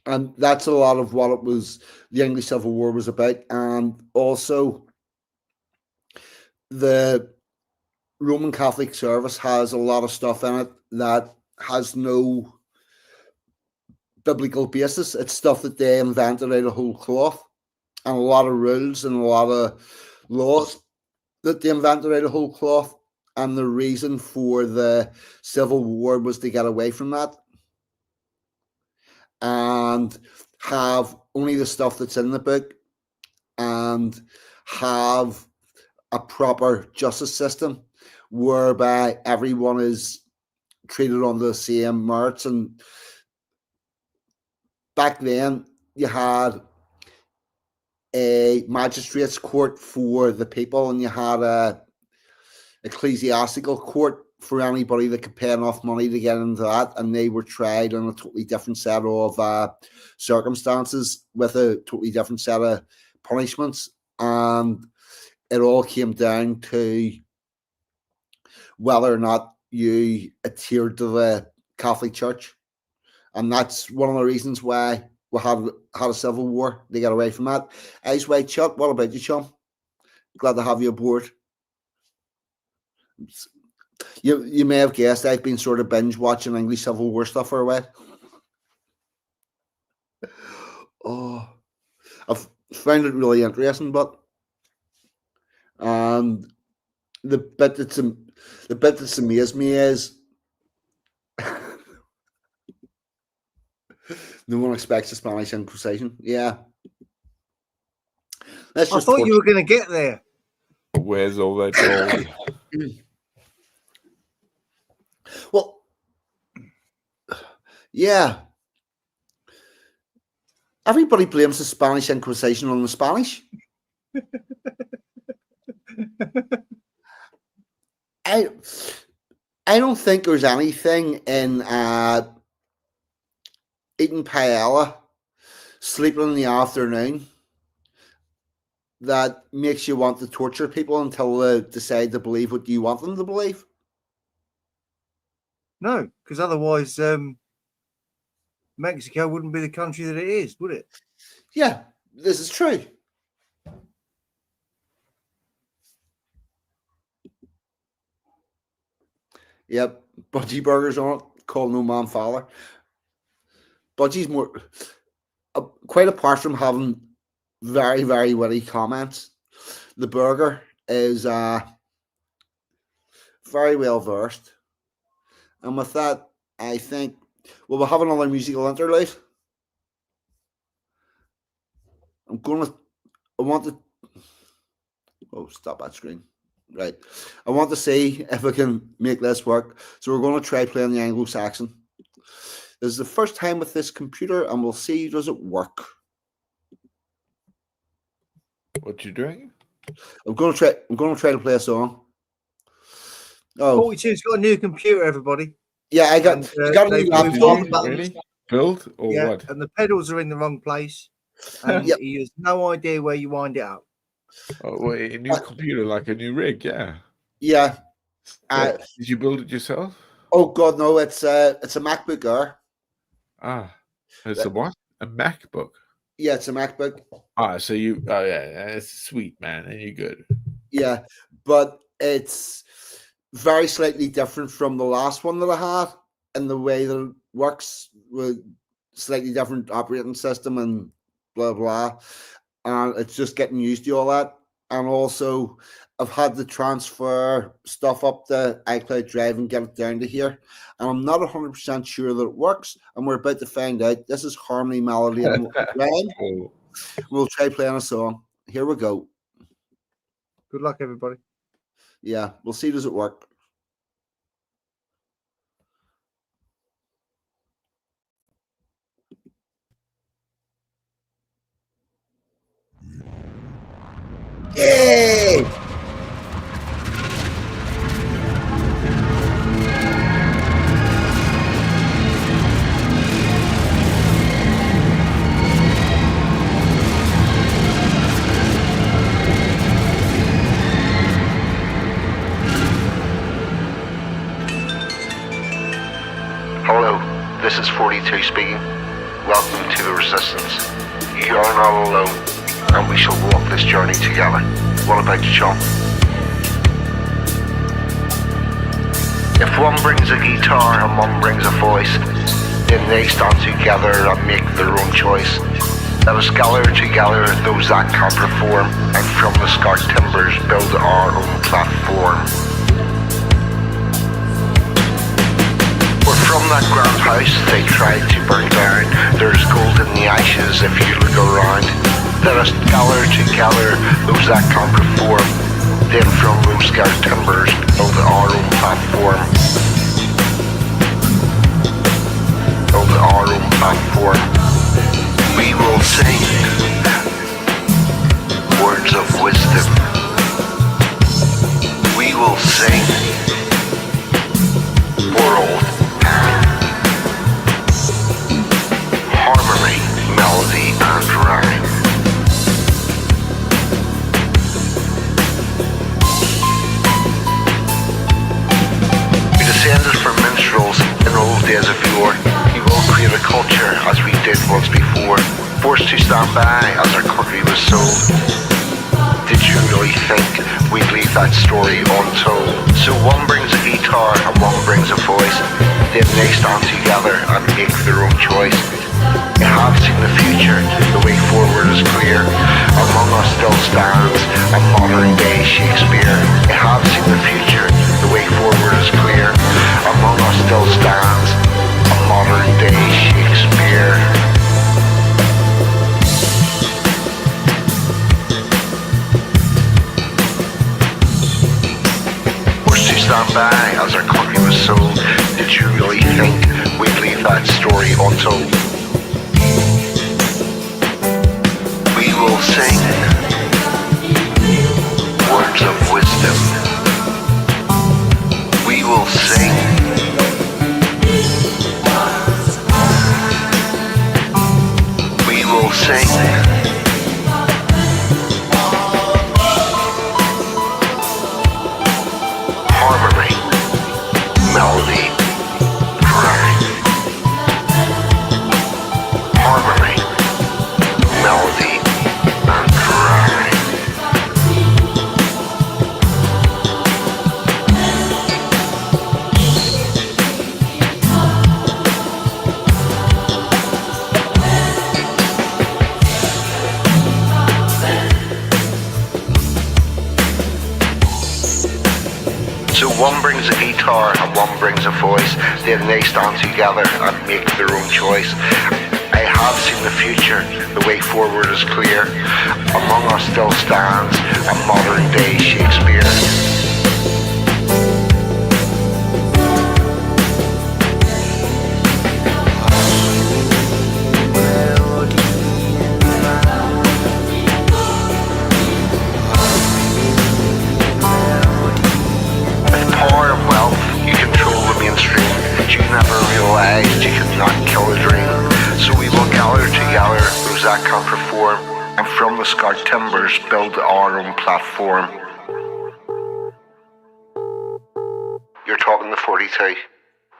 And that's a lot of what it was. The English Civil War was about, and also the Roman Catholic service has a lot of stuff in it that has no biblical basis. It's stuff that they invented out of whole cloth, and a lot of rules and a lot of laws that they invented out of whole cloth. And the reason for the Civil War was to get away from that and have only the stuff that's in the book and have a proper justice system whereby everyone is treated on the same merits. And back then you had a magistrates court for the people, and you had a ecclesiastical court for anybody that could pay enough money to get into that, and they were tried on a totally different set of circumstances with a totally different set of punishments, and it all came down to whether or not you adhered to the Catholic Church. And that's one of the reasons why we had a civil war, to get away from that. Ice White Chuck, what about you, chum? Glad to have you aboard. You may have guessed I've been sort of binge watching English Civil War stuff for a while. Oh, I've found it really interesting, but the bit that's amazed me is no one expects the Spanish Inquisition. Yeah. I thought you were going to get there. Where's all that gold? Well, yeah. Everybody blames the Spanish Inquisition on the Spanish. I don't think there's anything in eating paella, sleeping in the afternoon, that makes you want to torture people until they decide to believe what you want them to believe. No, because otherwise Mexico wouldn't be the country that it is, would it? Yeah, this is true. Yep, Budgie Burgers on it. Call no man father. Budgie's more, quite apart from having very, very witty comments, the burger is very well versed. And with that, I think we'll have another musical interlude. Stop that screen. Right. I want to see if we can make this work. So we're going to try playing the Anglo-Saxon. This is the first time with this computer, and we'll see, does it work? What you doing? I'm going to try to play a song. Oh, 42's got a new computer, everybody. Yeah, I got, got a new laptop. Really? Build or what? And the pedals are in the wrong place. And he has no idea where you wind it up. Oh, well, a new computer, like a new rig, yeah. Yeah. Did you build it yourself? Oh God, no! It's a MacBook Air. It's a what? A MacBook. Yeah, it's a MacBook. So it's sweet, man, and you're good. Yeah, but it's very slightly different from the last one that I had, in the way that it works with slightly different operating system and blah blah. And it's just getting used to all that. And also, I've had to transfer stuff up the iCloud Drive and get it down to here. And I'm not 100% sure that it works. And we're about to find out. This is Harmony, Melody, and Ryan. Oh. We'll try playing a song. Here we go. Good luck, everybody. Yeah, we'll see. Does it work? Yay! Hello, this is 42 speaking. Welcome to the Resistance. You are not alone, and we shall walk this journey together. What about you, chum? If one brings a guitar and one brings a voice, then they stand together and make their own choice. Let us gather together those that can perform, and from the scarred timbers build our own platform. From that grand house they tried to burn down, there's gold in the ashes if you look around. Let us gather together those that can perform, then from those scarred timbers build our own platform. Build our own platform. We will sing words of wisdom. We will sing world. Harmony, melody, and rhyme. We descended from minstrels in old days of yore. We will create a culture as we did once before, forced to stand by as our country was sold. Did you really think we'd leave that story untold? So one brings a guitar and one brings a voice. Then they stand together and make their own choice. They have seen the future, the way forward is clear. Among us still stands a modern day Shakespeare. They have seen the future, the way forward is clear. Among us still stands a modern day Shakespeare. Stand by as our country was sold. Did you really think we'd leave that story untold? We will sing words of wisdom. We will sing we will sing harmony, melody, rhyme. Harmony, melody, and rhyme. So one brings a guitar and one brings a voice. Then they stand together and make their own choice. I have seen the future, the way forward is clear. Among us still stands a modern day Shakespeare. Never realized you could not kill a dream. So we will gather together those that can perform, and from the scarred timbers build our own platform. You're talking to 42.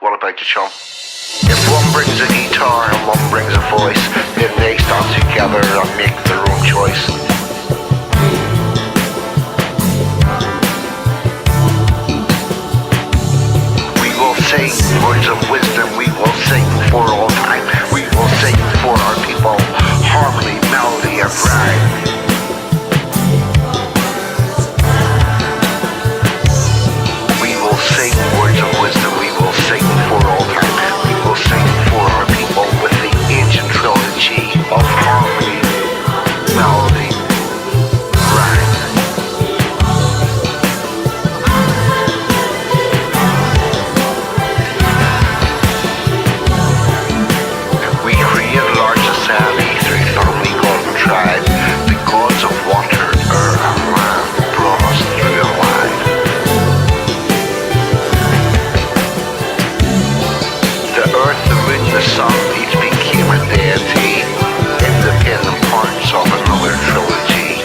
What about you, chum? If one brings a guitar and one brings a voice, then they stand together and make their own choice. Sing words of wisdom, we will sing for all time. We will sing for our people, harmony, melody, and rhyme. We will sing words of wisdom, we will sing for all time. We will sing for our people with the ancient trilogy of harmony, melody, rhyme. The gods of water, earth, and land brought us through the land. The earth, the moon, the sun, each became a deity, independent parts of another trilogy.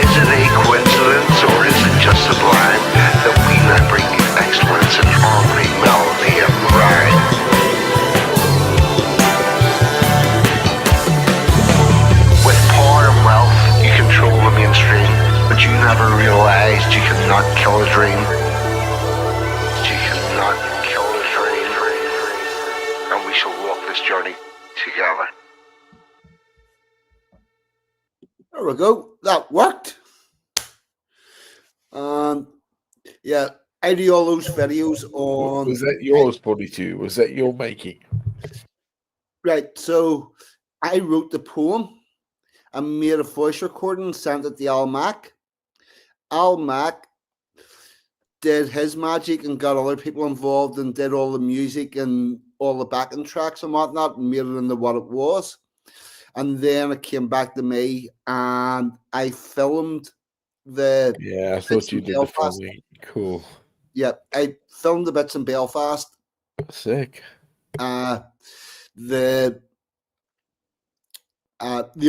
Is it a coincidence, or is it just sublime that we now bring excellence in harmony, melody, and rhyme? Control the mainstream, but you never realized you could not kill a dream. You cannot kill a dream, and we shall walk this journey together. There we go. That worked. Yeah, I do all those videos on. Was that yours, 42? Was that your making? Right. So I wrote the poem. I made a voice recording, sent it to Al Mac. Al Mac did his magic and got other people involved and did all the music and all the backing tracks and whatnot and made it into what it was. And then it came back to me and I filmed the... Yeah, I thought you did Belfast. The filming. Cool. Yeah, I filmed the bits in Belfast. Sick. The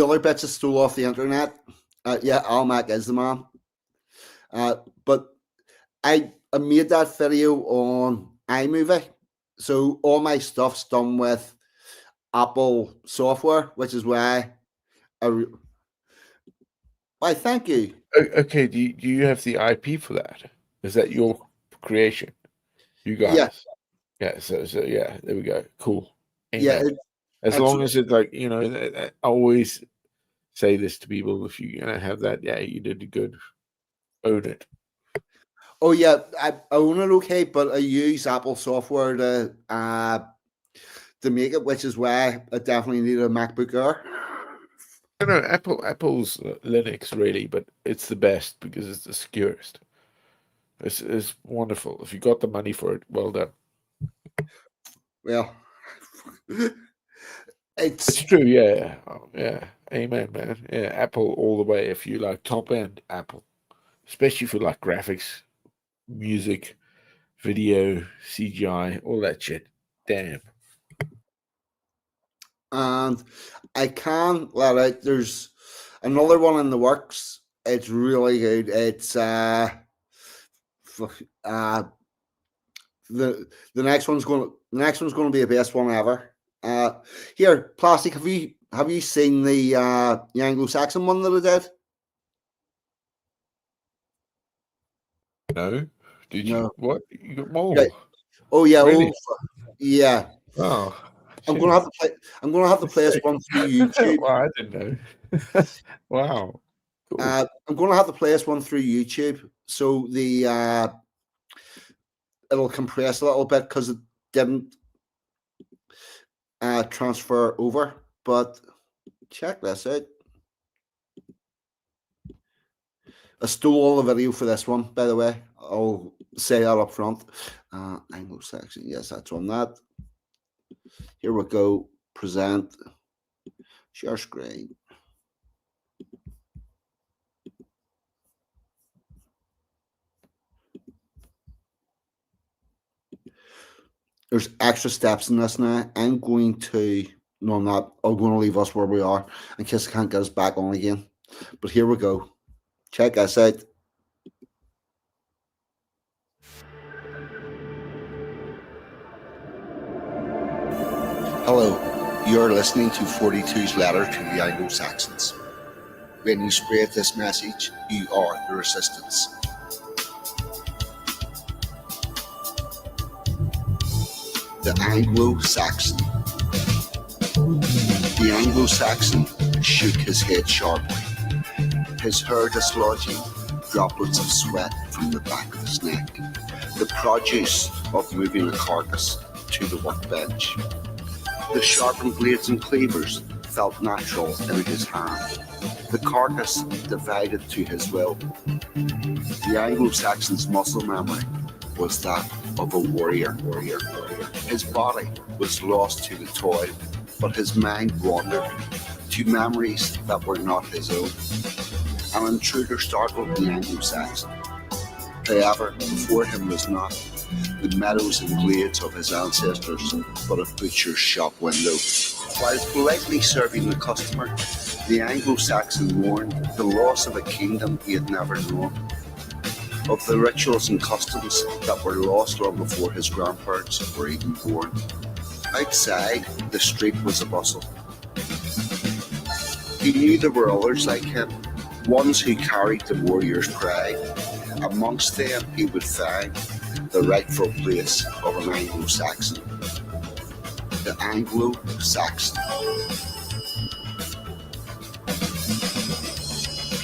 other bits I stole off the internet. Yeah, Al Mac is the man. But I made that video on iMovie. So all my stuff's done with Apple software, which is why Why, thank you. Okay, do you have the IP for that? Is that your creation? You guys? Yeah. Yeah. So yeah, there we go. Cool. Yeah, Amen. As it's- long as it's like, you know, I always say this to people: if you have that, yeah, you did good. Own it. Oh yeah, I own it, okay, but I use Apple software to make it, which is why I definitely need a MacBook Air. No, Apple's Linux really, but it's the best because it's the securest. It's wonderful. If you got the money for it, well done. Well, It's it's true, yeah. Oh, yeah. Amen, man. Yeah, Apple all the way if you like top end Apple. Especially for like graphics, music, video, CGI, all that shit. Damn. and I can let out. There's another one in the works. It's really good. It's the next one's going to be the best one ever. Here, Plastic, have you seen the Anglo-Saxon one that I did? No? Did you? No. What? You got more? Yeah. Oh yeah, Really? yeah. Oh. I'm gonna have to play. I'm gonna have to play this one through YouTube. Well, I didn't know. Wow. Cool. I'm gonna have to play this one through YouTube, so the it'll compress a little bit because it didn't transfer over. But check this out. I stole all the video for this one, by the way. I'll say that up front. Anglo-Saxon, yes, that's on that. Here we go. Present. Share screen. There's extra steps in this now. I'm going to. No, I'm not. I'm going to leave us where we are in case I can't get us back on again. But here we go. Check us out. Hello, you're listening to 42's letter to the Anglo-Saxons. When you spread this message, you are the resistance. The Anglo-Saxon. The Anglo-Saxon shook his head sharply, his hair dislodging droplets of sweat from the back of his neck, the produce of moving a carcass to the workbench. The sharpened blades and cleavers felt natural in his hand. The carcass divided to his will. The Anglo-Saxon's muscle memory was that of a warrior. His body was lost to the toil, but his mind wandered to memories that were not his own. An intruder startled the Anglo-Saxon. However, before him was not the meadows and glades of his ancestors, but a butcher's shop window. While politely serving the customer, the Anglo-Saxon mourned the loss of a kingdom he had never known, of the rituals and customs that were lost long before his grandparents were even born. Outside, the street was a bustle. He knew there were others like him, ones who carried the warrior's pride. Amongst them, he would find the rightful place of an Anglo-Saxon. The Anglo-Saxon.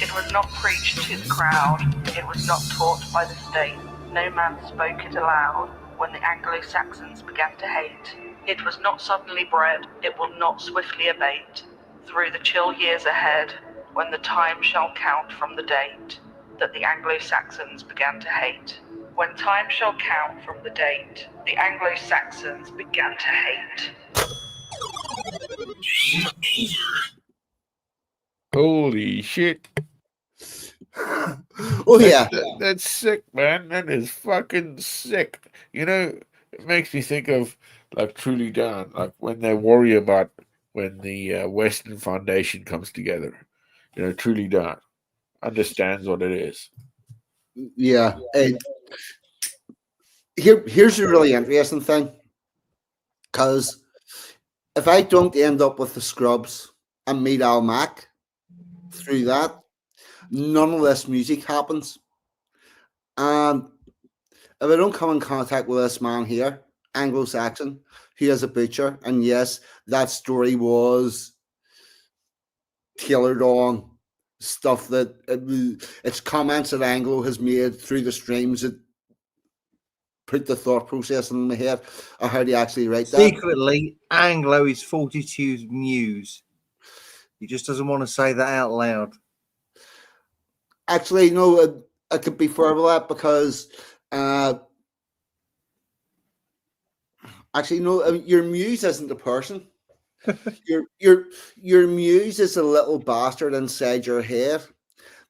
It was not preached to the crowd, it was not taught by the state. No man spoke it aloud when the Anglo-Saxons began to hate. It was not suddenly bred, it will not swiftly abate. Through the chill years ahead, when the time shall count from the date that the Anglo-Saxons began to hate. When time shall count from the date the Anglo-Saxons began to hate. Holy shit. Oh yeah. That's sick, man. That is fucking sick. You know, it makes me think of like Truly Down, like when they worry about when the Western Foundation comes together. You know, Truly Down understands what it is. Yeah. Here's a really interesting thing. Because if I don't end up with the Scrubs and meet Al Mack through that, none of this music happens. And if I don't come in contact with this man here, Anglo-Saxon, he is a butcher, and yes, that story was tailored on stuff that it's comments that Anglo has made through the streams that put the thought process in my head of how to actually write that. Secretly, Anglo is 42's muse. He just doesn't want to say that out loud. Actually, no, I could be fair with that because actually, no, your muse isn't a person. your muse is a little bastard inside your head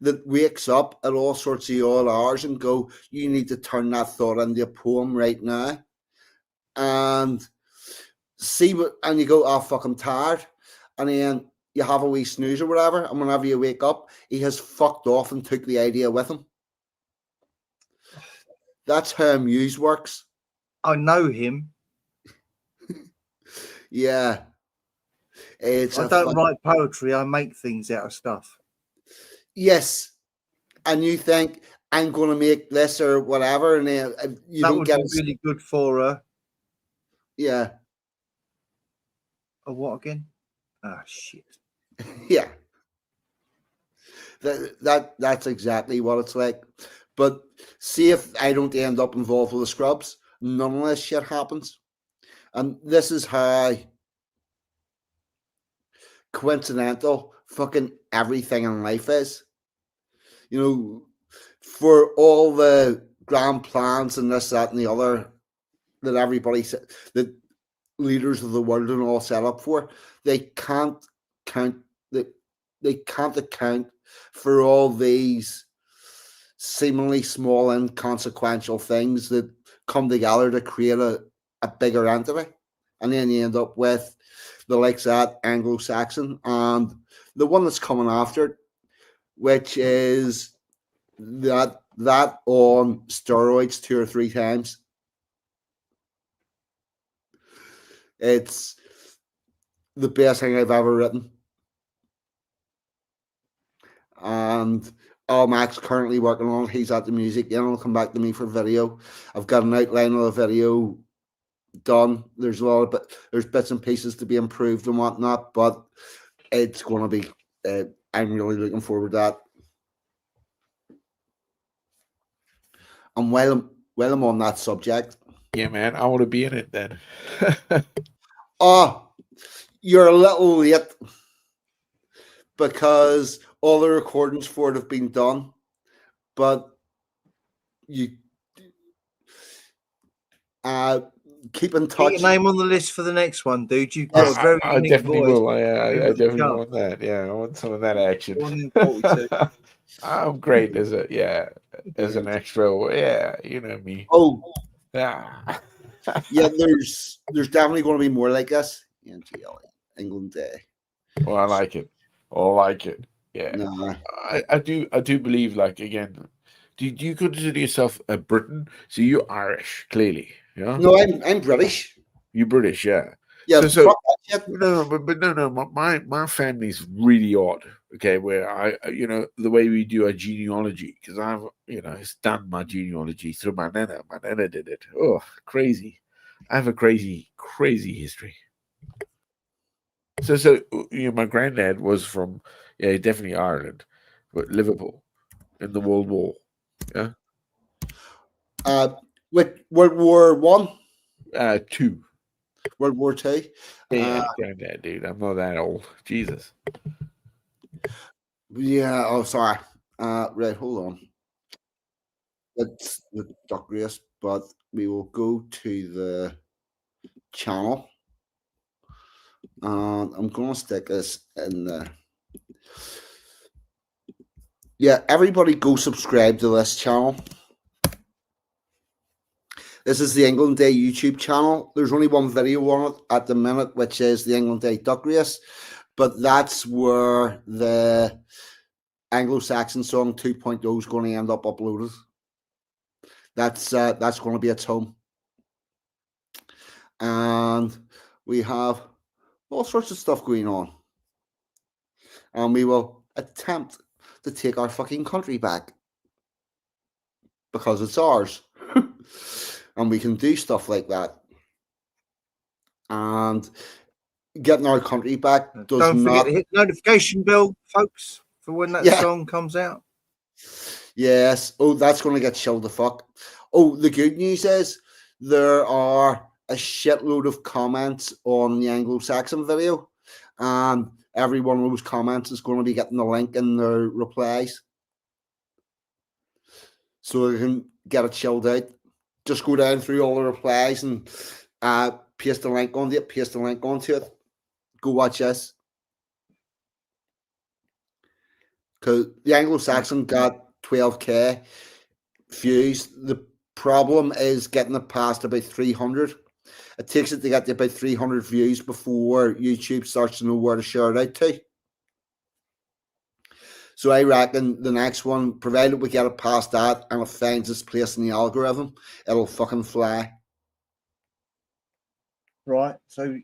that wakes up at all sorts of odd hours and go, you need to turn that thought into a poem right now. And see what, and you go, oh fuck, I'm tired. And then you have a wee snooze or whatever, and whenever you wake up, he has fucked off and took the idea with him. That's how a muse works. I know him. Yeah. I don't write poetry. I make things out of stuff. Yes. And you think, I'm going to make this or whatever, and then you that don't would get be really good for her. Yeah. Oh, what again? Ah, shit. Yeah. That's exactly what it's like. But see if I don't end up involved with the Scrubs, none of this shit happens. And this is how coincidental fucking everything in life is. You know, for all the grand plans and this, that, and the other that everybody said, that leaders of the world and all set up for, they can't count they can't account for all these seemingly small inconsequential things that come together to create a bigger entity. And then you end up with the likes of that Anglo-Saxon and the one that's coming after it, which is that on steroids 2 or 3 times. It's the best thing I've ever written. And Max currently working on it. He's at the music. Then he'll come back to me for video. I've got an outline of the video done. There's a lot of there's bits and pieces to be improved and whatnot, but it's going to be. I'm really looking forward to that. And while I'm on that subject, yeah, man, I want to be in it then. You're a little late because all the recordings for it have been done, but you keep in touch. Get your name on the list for the next one, dude. You've got a very I unique definitely voice. will. I definitely want that. Yeah, I want some of that action. I'm great as an extra. Yeah, you know me. Oh, yeah. Yeah, there's definitely going to be more like us in England Day. Well, I like it. Yeah, no. I do believe, like, again, do you consider yourself a Briton? So you're Irish, clearly. Yeah. No, I'm British. You're British, yeah. Yeah. No. My family's really odd. Okay, where the way we do our genealogy, because I've done my genealogy through my nana. My nana did it. Oh, crazy! I have a crazy history. So my granddad was from definitely Ireland, but Liverpool in the World War. Yeah. With World War I. 2. World War II. Yeah, granddad, dude. I'm not that old. Jesus. Yeah. Oh, sorry. Right. Hold on. It's the Duck Race, but we will go to the channel. I'm going to stick this in there. Yeah, everybody go subscribe to this channel. This is the England Day YouTube channel. There's only one video on it at the minute, which is the England Day Duck Race. But that's where the Anglo-Saxon song 2.0 is going to end up uploaded. That's going to be its home. And we have all sorts of stuff going on. And we will attempt to take our fucking country back because it's ours. And we can do stuff like that. And getting our country back does Don't forget not. to hit the notification bell, folks, for when that Yeah. song comes out. Yes. Oh, that's going to get shelled the fuck. Oh, the good news is there are a shitload of comments on the Anglo-Saxon video, and every one of those comments is going to be getting the link in their replies, so they can get it chilled out. Just go down through all the replies and paste the link onto it. Paste the link onto it. Go watch this. Because the Anglo-Saxon got 12k views. The problem is getting it past about 300. It takes it to get to about 300 views before YouTube starts to know where to share it out to. So I reckon the next one, provided we get it past that and it finds its place in the algorithm, it'll fucking fly. Right. So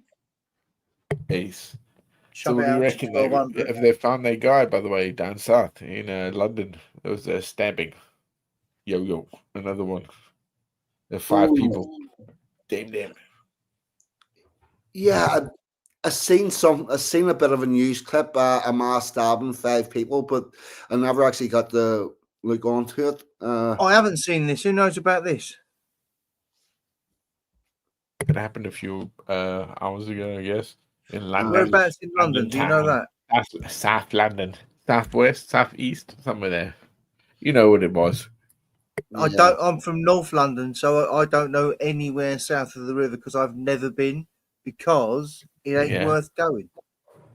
Ace. shove So it what do you out reckon? to 1200. Have they found their guy, by the way, down south in London? There was a stabbing. Yo, another one. There are 5 Ooh. people. Damn. Yeah, I seen a bit of a news clip, a mass stabbing 5 people, but I never actually got to look onto it. I haven't seen this. Who knows about this? It happened a few hours ago, I guess, in London. Whereabouts in London? Do you know town. that? South London, southwest, southeast, somewhere there. You know what it was. Yeah. I'm from North London, so I don't know anywhere south of the river because I've never been, because it ain't worth going.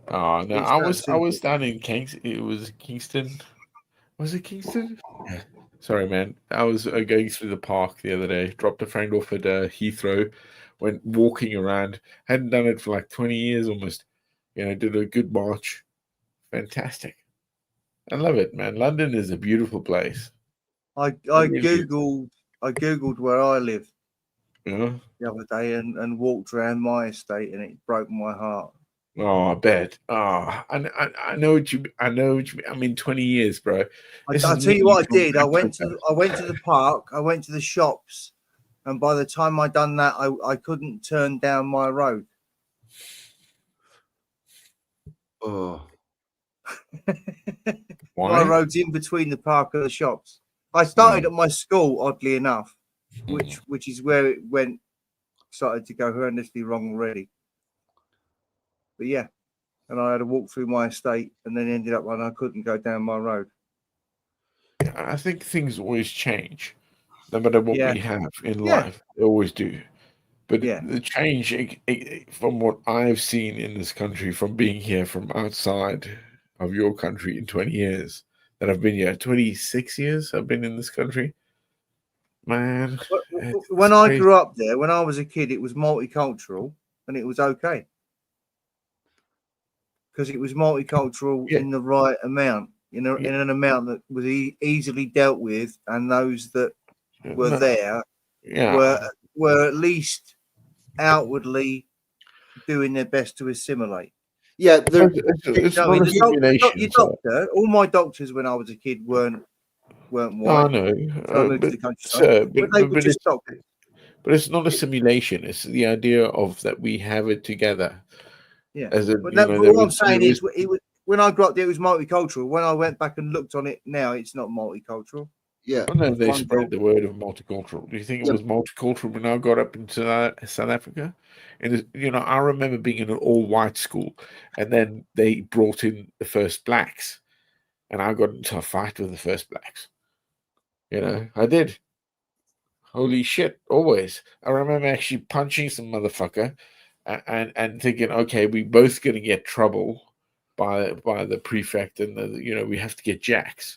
Oh no, It's I was down in It was Kingston. Was it Kingston? Yeah. Sorry, man. I was going through the park the other day. Dropped a friend off at Heathrow. Went walking around. Hadn't done it for like 20 years almost. Did a good march. Fantastic. I love it, man. London is a beautiful place. I really googled where I live Yeah. the other day and walked around my estate, and it broke my heart. Oh, I bet. Oh, I know what you. I know what you mean. I mean, 20 years, bro. I'll tell you what I did. I went to the park. I went to the shops, and by the time I done that, I couldn't turn down my road. Oh, Why? My road's in between the park and the shops. I started at my school, oddly enough, which is where it started to go horrendously wrong already. But yeah, and I had to walk through my estate, and then ended up when I couldn't go down my road. I think things always change, no matter what we have in life. They always do. But the change, from what I've seen in this country, from being here from outside of your country in 20 years, that I've been here, 26 years I've been in this country. Man. When I grew up there, when I was a kid, it was multicultural, and it was okay. Because it was multicultural in the right amount, in an amount that was easily dealt with, and those that were there were at least outwardly doing their best to assimilate. Yeah, it's not a simulation. Your doctor, all my doctors when I was a kid weren't white. Oh, no, so I moved to the countryside. But they were just doctors. But it's not a simulation. It's the idea of that we have it together. Yeah, but what I'm saying is, it was when I grew up there, it was multicultural. When I went back and looked on it now, it's not multicultural. Yeah, I know they spread the word of multicultural. Do you think it was multicultural when I got up into South Africa? And I remember being in an all-white school, and then they brought in the first blacks, and I got into a fight with the first blacks. I did. Holy shit! Always, I remember actually punching some motherfucker. And thinking, okay, we both going to get trouble by the prefect, and we have to get jacks,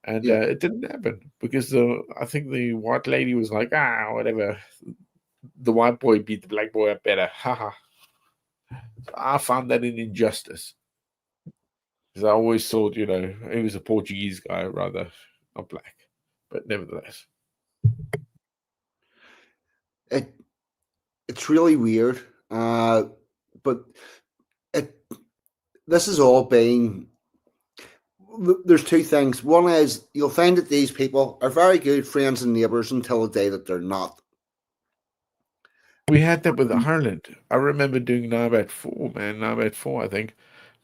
and it didn't happen because I think the white lady was like, whatever, the white boy beat the black boy up better, haha. So I found that an injustice because I always thought, he was a Portuguese guy rather, not black, but nevertheless, it's really weird. But this is all being there's two things. One is you'll find that these people are very good friends and neighbours until the day that they're not. We had that with Ireland. I remember doing Nabat 4, man. Nabat 4, I think.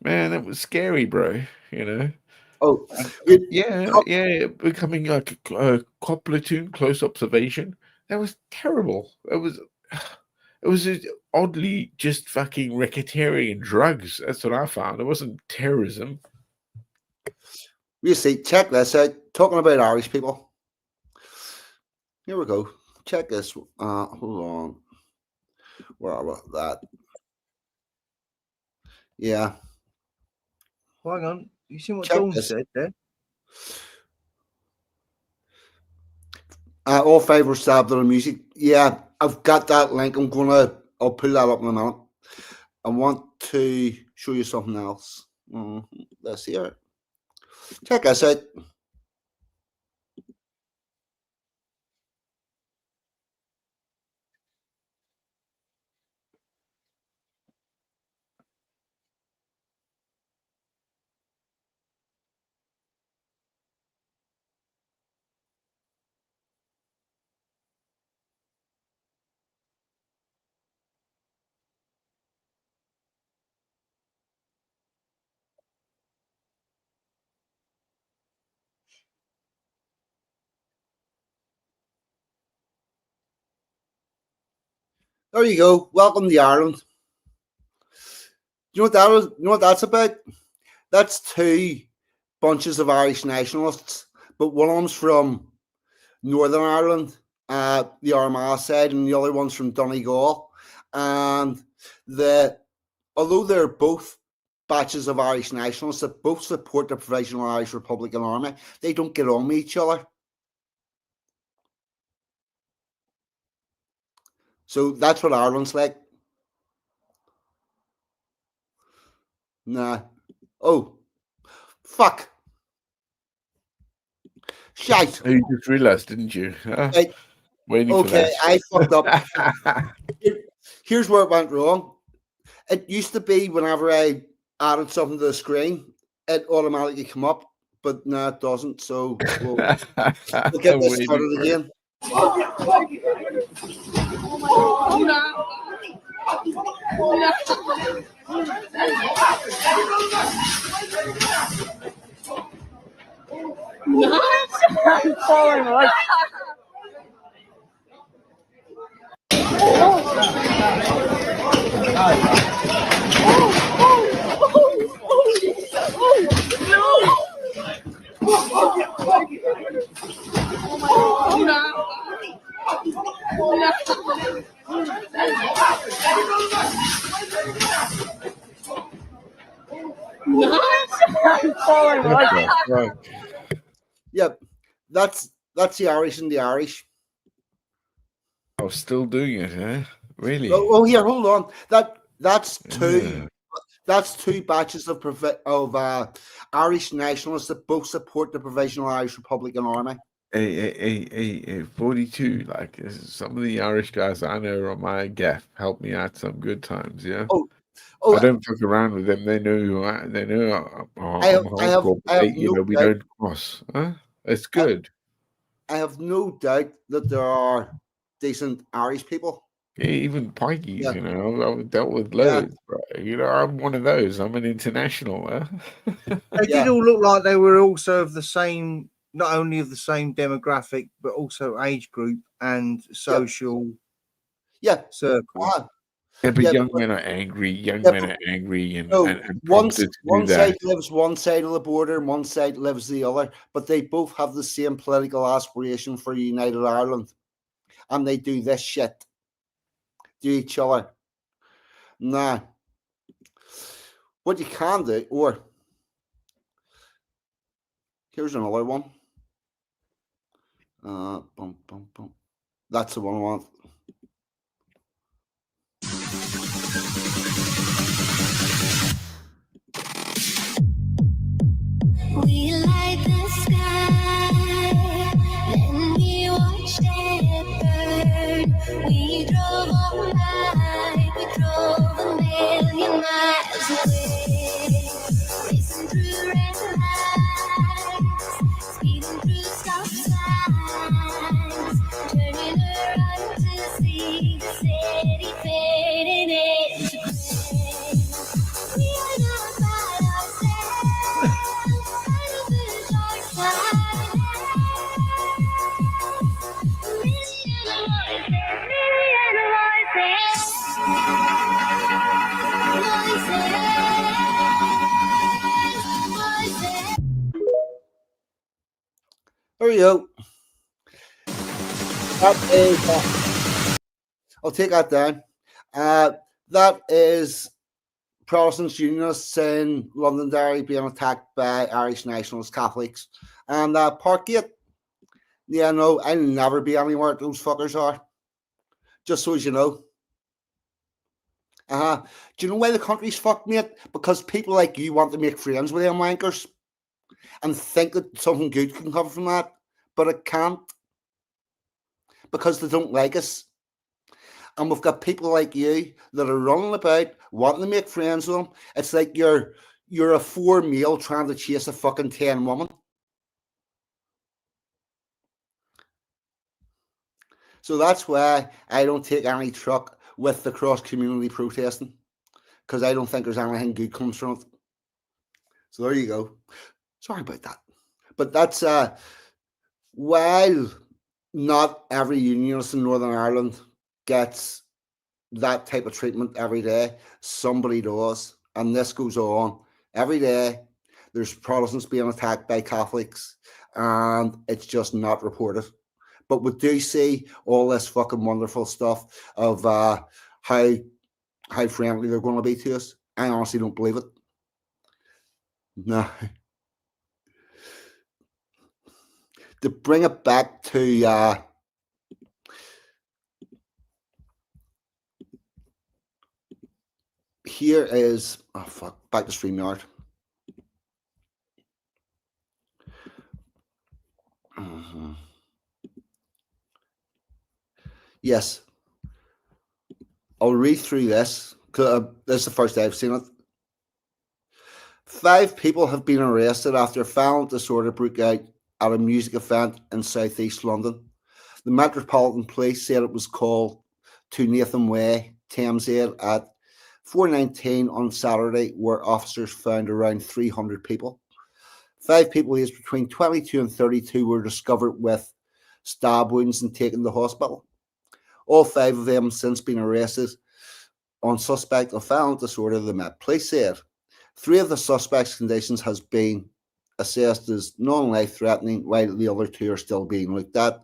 Man, that was scary, bro. You know? Oh, Yeah, becoming like a cop platoon, close observation. That was terrible. It was oddly just fucking racketeering and drugs. That's what I found. It wasn't terrorism. you see, check this out. Talking about Irish people. Here we go. Check this. Hold on. Where are we? That. Yeah. Hang on. You see what Check Dawn this. said there? All favour stabbed on the music. Yeah, I've got that link. I'll pull that up in a minute. I want to show you something else. Let's hear it. Check this out. There you go. Welcome to Ireland. You know what that is? You know what that's about? That's two bunches of Irish nationalists, but one of them's from Northern Ireland, the Armagh side, and the other one's from Donegal. And although they're both batches of Irish nationalists that both support the Provisional Irish Republican Army, they don't get on with each other. So that's what Ireland's like. Nah. Oh, fuck. Shite. You just realised, didn't you? Huh? Right. Waiting Okay, for I fucked up. Here's where it went wrong. It used to be whenever I added something to the screen, it automatically come up, but now it doesn't. So we'll get this started again. Yep, that's the Irish and the Irish. I was still doing it, huh? Really? Oh, here, hold on. That's two. That's two batches of Irish nationalists that both support the Provisional Irish Republican Army. Hey, 42. Like some of the Irish guys I know on my gaff helped me out some good times. Yeah. Oh, I don't fuck around with them. They know who I. They know we don't cross. Huh? It's good. I have no doubt that there are decent Irish people. Yeah, even Pikeys, you know, I've dealt with loads, bro. You know, I'm one of those. I'm an international. They did all look like they were also of the same, not only of the same demographic, but also age group and social circle. Yeah, but young men are angry. Young men are angry, and one side lives one side of the border, and one side lives the other. But they both have the same political aspiration for United Ireland, and they do this shit to each other. Now, what you can do, or here's another one. That's the one I want. We light the sky, then we watched it burn. We drove all night, we drove 1,000,000 miles away, racing through red lights. you go. That is, I'll take that down. That is Protestants Unionists in Londonderry being attacked by Irish Nationalist Catholics. And Parkgate, yeah, no, I'll never be anywhere those fuckers are. Just so as you know. Do you know why the country's fucked, mate? Because people like you want to make friends with them wankers and think that something good can come from that, but it can't. Because they don't like us. And we've got people like you that are running about, wanting to make friends with them. It's like you're a 4 male trying to chase a fucking 10 woman. So that's why I don't take any truck with the cross-community protesting, because I don't think there's anything good comes from it. So there you go. Sorry about that. But that's, while not every unionist in Northern Ireland gets that type of treatment every day, somebody does. And this goes on every day. There's Protestants being attacked by Catholics, and it's just not reported. But we do see all this fucking wonderful stuff of how friendly they're going to be to us. I honestly don't believe it. No. To bring it back to here is, oh fuck, back to StreamYard. Yes. I'll read through this because this is the first I've seen it. 5 people have been arrested after a violent disorder broke out at a music event in southeast London. The Metropolitan Police said it was called to Nathan Way, Thameshead at 4:19 on Saturday, where officers found around 300 people. 5 people aged between 22 and 32 were discovered with stab wounds and taken to hospital. All 5 of them have since been arrested on suspect of violent disorder, the Met Police said. 3 of the suspects' conditions has been assessed as non-life-threatening, while the other 2 are still being looked at.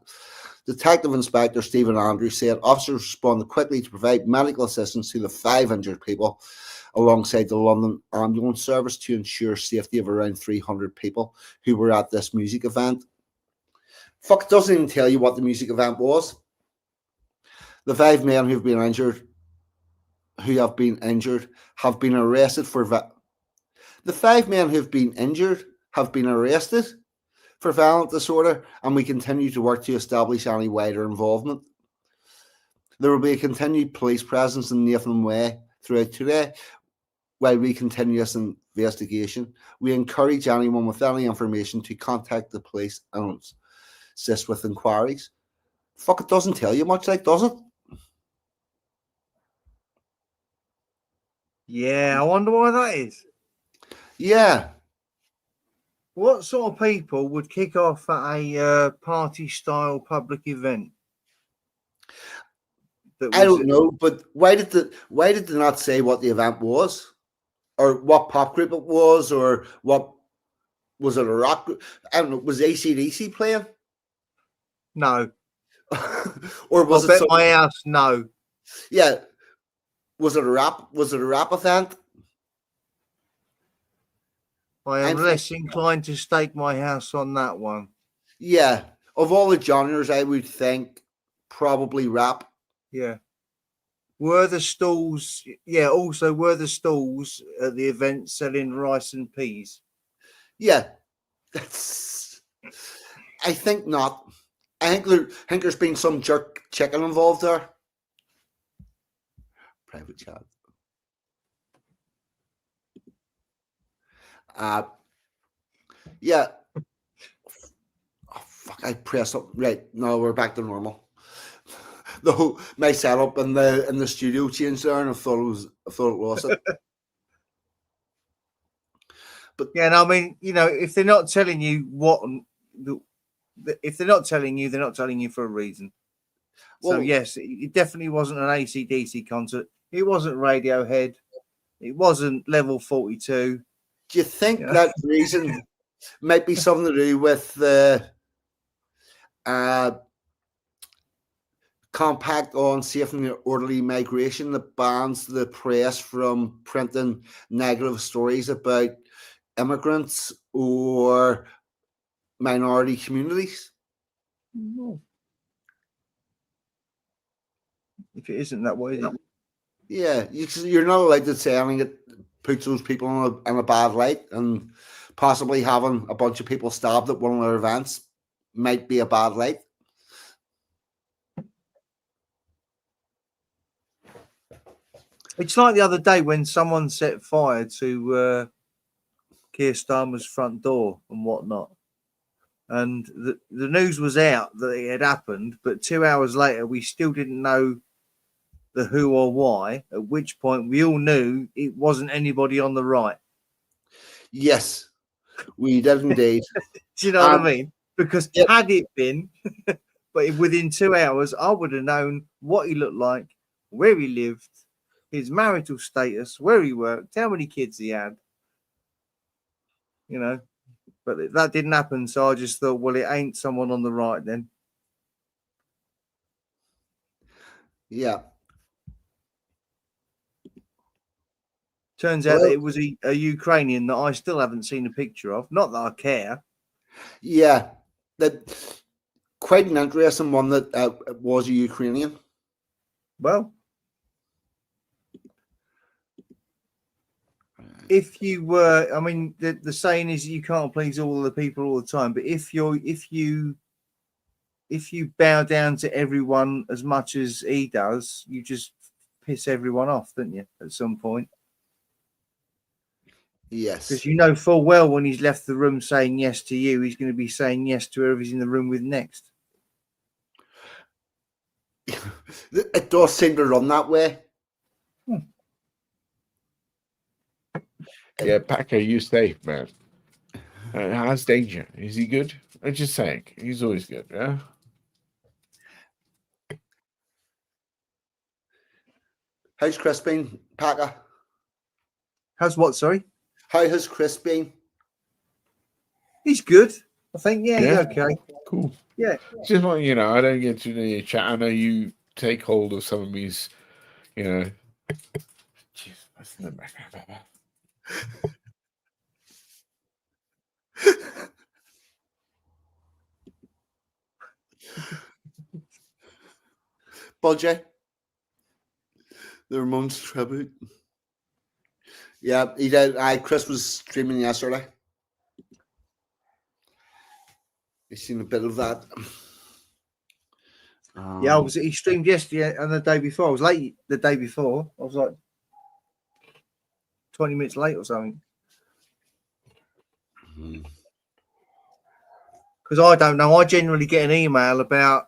Detective Inspector Stephen Andrews said officers responded quickly to provide medical assistance to the 5 injured people alongside the London Ambulance Service to ensure safety of around 300 people who were at this music event. Fuck, it doesn't even tell you what the music event was. The 5 men who have been injured have been arrested for the 5 men who have been injured have been arrested for violent disorder, and we continue to work to establish any wider involvement. There will be a continued police presence in Nathan Way throughout today while we continue this investigation. We encourage anyone with any information to contact the police and assist with inquiries. Fuck, it doesn't tell you much, like, does it? Yeah, I wonder why that is. Yeah. What sort of people would kick off at a party-style public event? I don't know, but why did they not say what the event was, or what pop group it was, or what was it, a rock group? I don't know. Was AC/DC playing? No. Or was I it bet my house? No. Yeah. Was it a rap? Was it a rap event? I am less inclined to stake my house on that one. Yeah. Of all the genres, I would think probably rap. Yeah. Were the stalls? Yeah. Also, were the stalls at the event selling rice and peas? Yeah. I think not. I think there's been some jerk chicken involved there. Private chat. Yeah. Oh, fuck! I pressed up. Right, no, we're back to normal. My setup in the studio changed there, and I thought it lost it. But yeah, and I mean, you know, if they're not telling you if they're not telling you for a reason. Well, so yes, it definitely wasn't an AC/DC concert. It wasn't Radiohead. It wasn't Level 42. Do you think that reason might be something to do with the compact on safe and orderly migration that bans the press from printing negative stories about immigrants or minority communities? If it isn't that way, is it? Yeah, you're not allowed to say anything that puts those people in a bad light, and possibly having a bunch of people stabbed at one of their events might be a bad light. It's like the other day when someone set fire to Keir Starmer's front door and whatnot. And the news was out that it had happened, but 2 hours later, we still didn't know the who or why, at which point we all knew it wasn't anybody on the right. Yes, we did indeed. Do you know what I mean? Because had it been, but within 2 hours, I would have known what he looked like, where he lived, his marital status, where he worked, how many kids he had. You know, but that didn't happen. So I just thought, well, it ain't someone on the right then. Yeah. Turns out that it was a Ukrainian that I still haven't seen a picture of. Not that I care. Yeah, that quite an interesting one that was a Ukrainian. Well, if you were, I mean, the saying is you can't please all the people all the time. But if you bow down to everyone as much as he does, you just piss everyone off, don't you? At some point. Yes. Because you know full well when he's left the room saying yes to you, he's going to be saying yes to whoever's in the room with next. It does seem to run that way. Yeah, Paco, you safe, man. How's Danger? Is he good? I'm just saying. He's always good, yeah? How's Chris been, Packer? How's what, sorry? How has Chris been? He's good. I think, yeah. Yeah. He's okay. Cool. Yeah. Just want you know, I don't get to know your chat. I know you take hold of some of these, you know. Jeez, that's in the back. Budgie? The Ramones tribute. Yeah, he did. Chris was streaming yesterday. You seen a bit of that. Yeah, he streamed yesterday and the day before. I was late the day before. I was like 20 minutes late or something. Because I don't know. I generally get an email about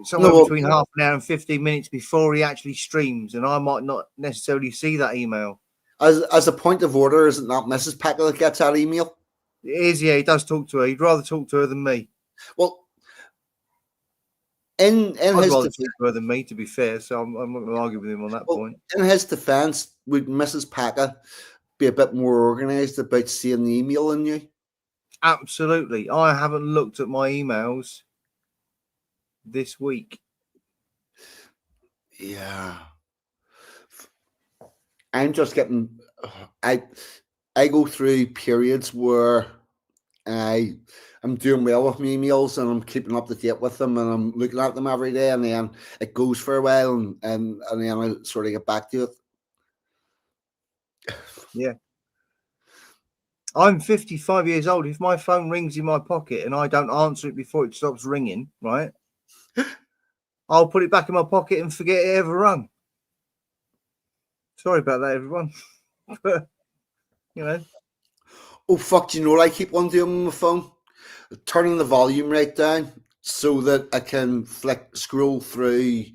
somewhere between half an hour and 15 minutes before he actually streams, and I might not necessarily see that email. As a point of order, is it not Mrs. Packer that gets that email? It is, yeah. He does talk to her. He'd rather talk to her than me. Well, in his rather defense, talk to her than me, to be fair. So I'm not going to argue with him on that point. In his defense, would Mrs. Packer be a bit more organized about seeing the email than you? Absolutely. I haven't looked at my emails this week. Yeah. I'm just getting I go through periods where I'm doing well with my emails and I'm keeping up to date with them and I'm looking at them every day, and then it goes for a while and then I sort of get back to it. Yeah. I'm 55 years old. If my phone rings in my pocket and I don't answer it before it stops ringing, right, I'll put it back in my pocket and forget it ever rung. Sorry about that, everyone. But, you know. Oh, fuck, do you know what I keep on doing on my phone? Turning the volume right down so that I can scroll through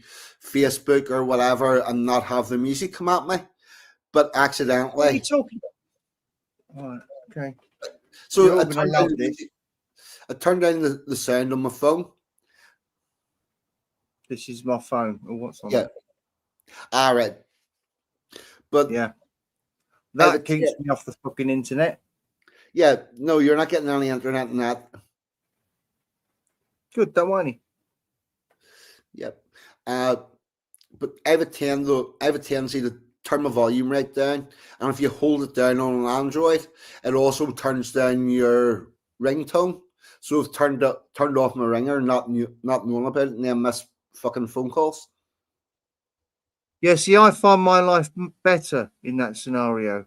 Facebook or whatever and not have the music come at me, but accidentally. What are you talking about? All right, okay. So I turned down the sound on my phone. This is my phone. Or what's on it? All right. But yeah, that keeps me off the fucking internet. Yeah, no, you're not getting any internet in that. Good, don't worry. Yep. But I have a tendency to turn my volume right down, and if you hold it down on an Android, it also turns down your ringtone. So I've turned off my ringer, not knowing about it, and then miss fucking phone calls. Yeah, see, I find my life better in that scenario.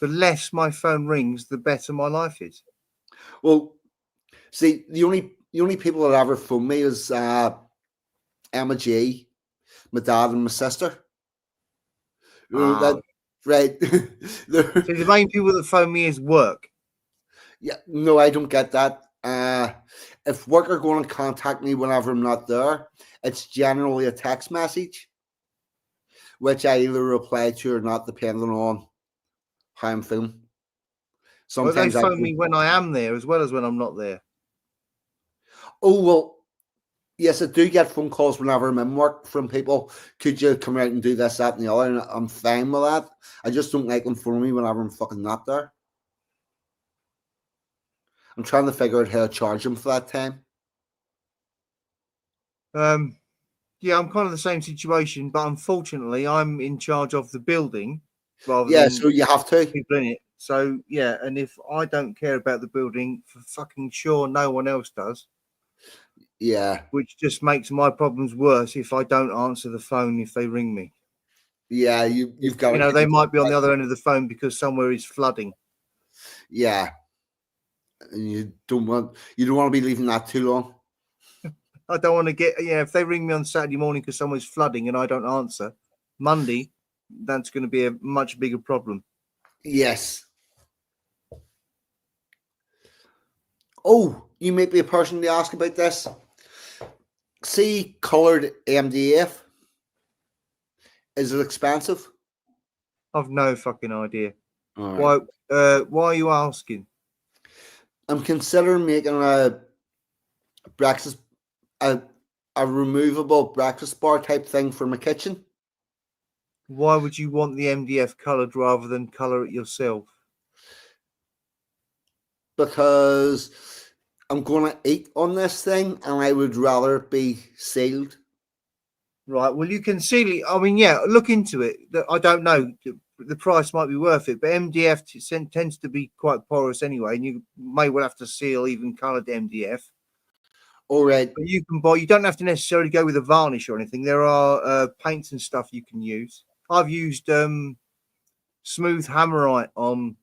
The less my phone rings, the better my life is. Well, see, the only people that ever phone me is Emma G, my dad, and my sister. That right? So the main people that phone me is work. Yeah, no, I don't get that. If work are going to contact me whenever I'm not there, it's generally a text message, which I either reply to or not, depending on how I'm feeling. But they Sometimes phone me when I am there as well as when I'm not there. Oh well, yes, I do get phone calls whenever I'm in work from people. Could you come out and do this, that, and the other? And I'm fine with that. I just don't like them phoning me whenever I'm fucking not there. I'm trying to figure out how to charge them for that time. Yeah, I'm kind of the same situation, but unfortunately, I'm in charge of the building rather Yeah, than so you have to. people in it. So yeah, and if I don't care about the building, for fucking sure, no one else does. Yeah, Which just makes my problems worse if I don't answer the phone if they ring me. yeah, you've got. You know, they might be on the other end of the phone because somewhere is flooding. Yeah, and you don't want to be leaving that too long. I don't want to get, if they ring me on Saturday morning because someone's flooding and I don't answer, Monday, that's going to be a much bigger problem. Yes. Oh, you may be a person to ask about this. See, coloured MDF. Is it expensive? I've no fucking idea. All right. Why are you asking? I'm considering making a breakfast, a removable breakfast bar type thing for my kitchen. Why would you want the MDF coloured rather than colour it yourself? Because I'm going to eat on this thing and I would rather it be sealed. Right. Well, you can seal it. I mean, yeah, look into it. I don't know. The price might be worth it, but MDF tends to be quite porous anyway, and you may well have to seal even coloured MDF. All right. But you can buy. You don't have to necessarily go with a varnish or anything. There are paints and stuff you can use. I've used smooth hammerite on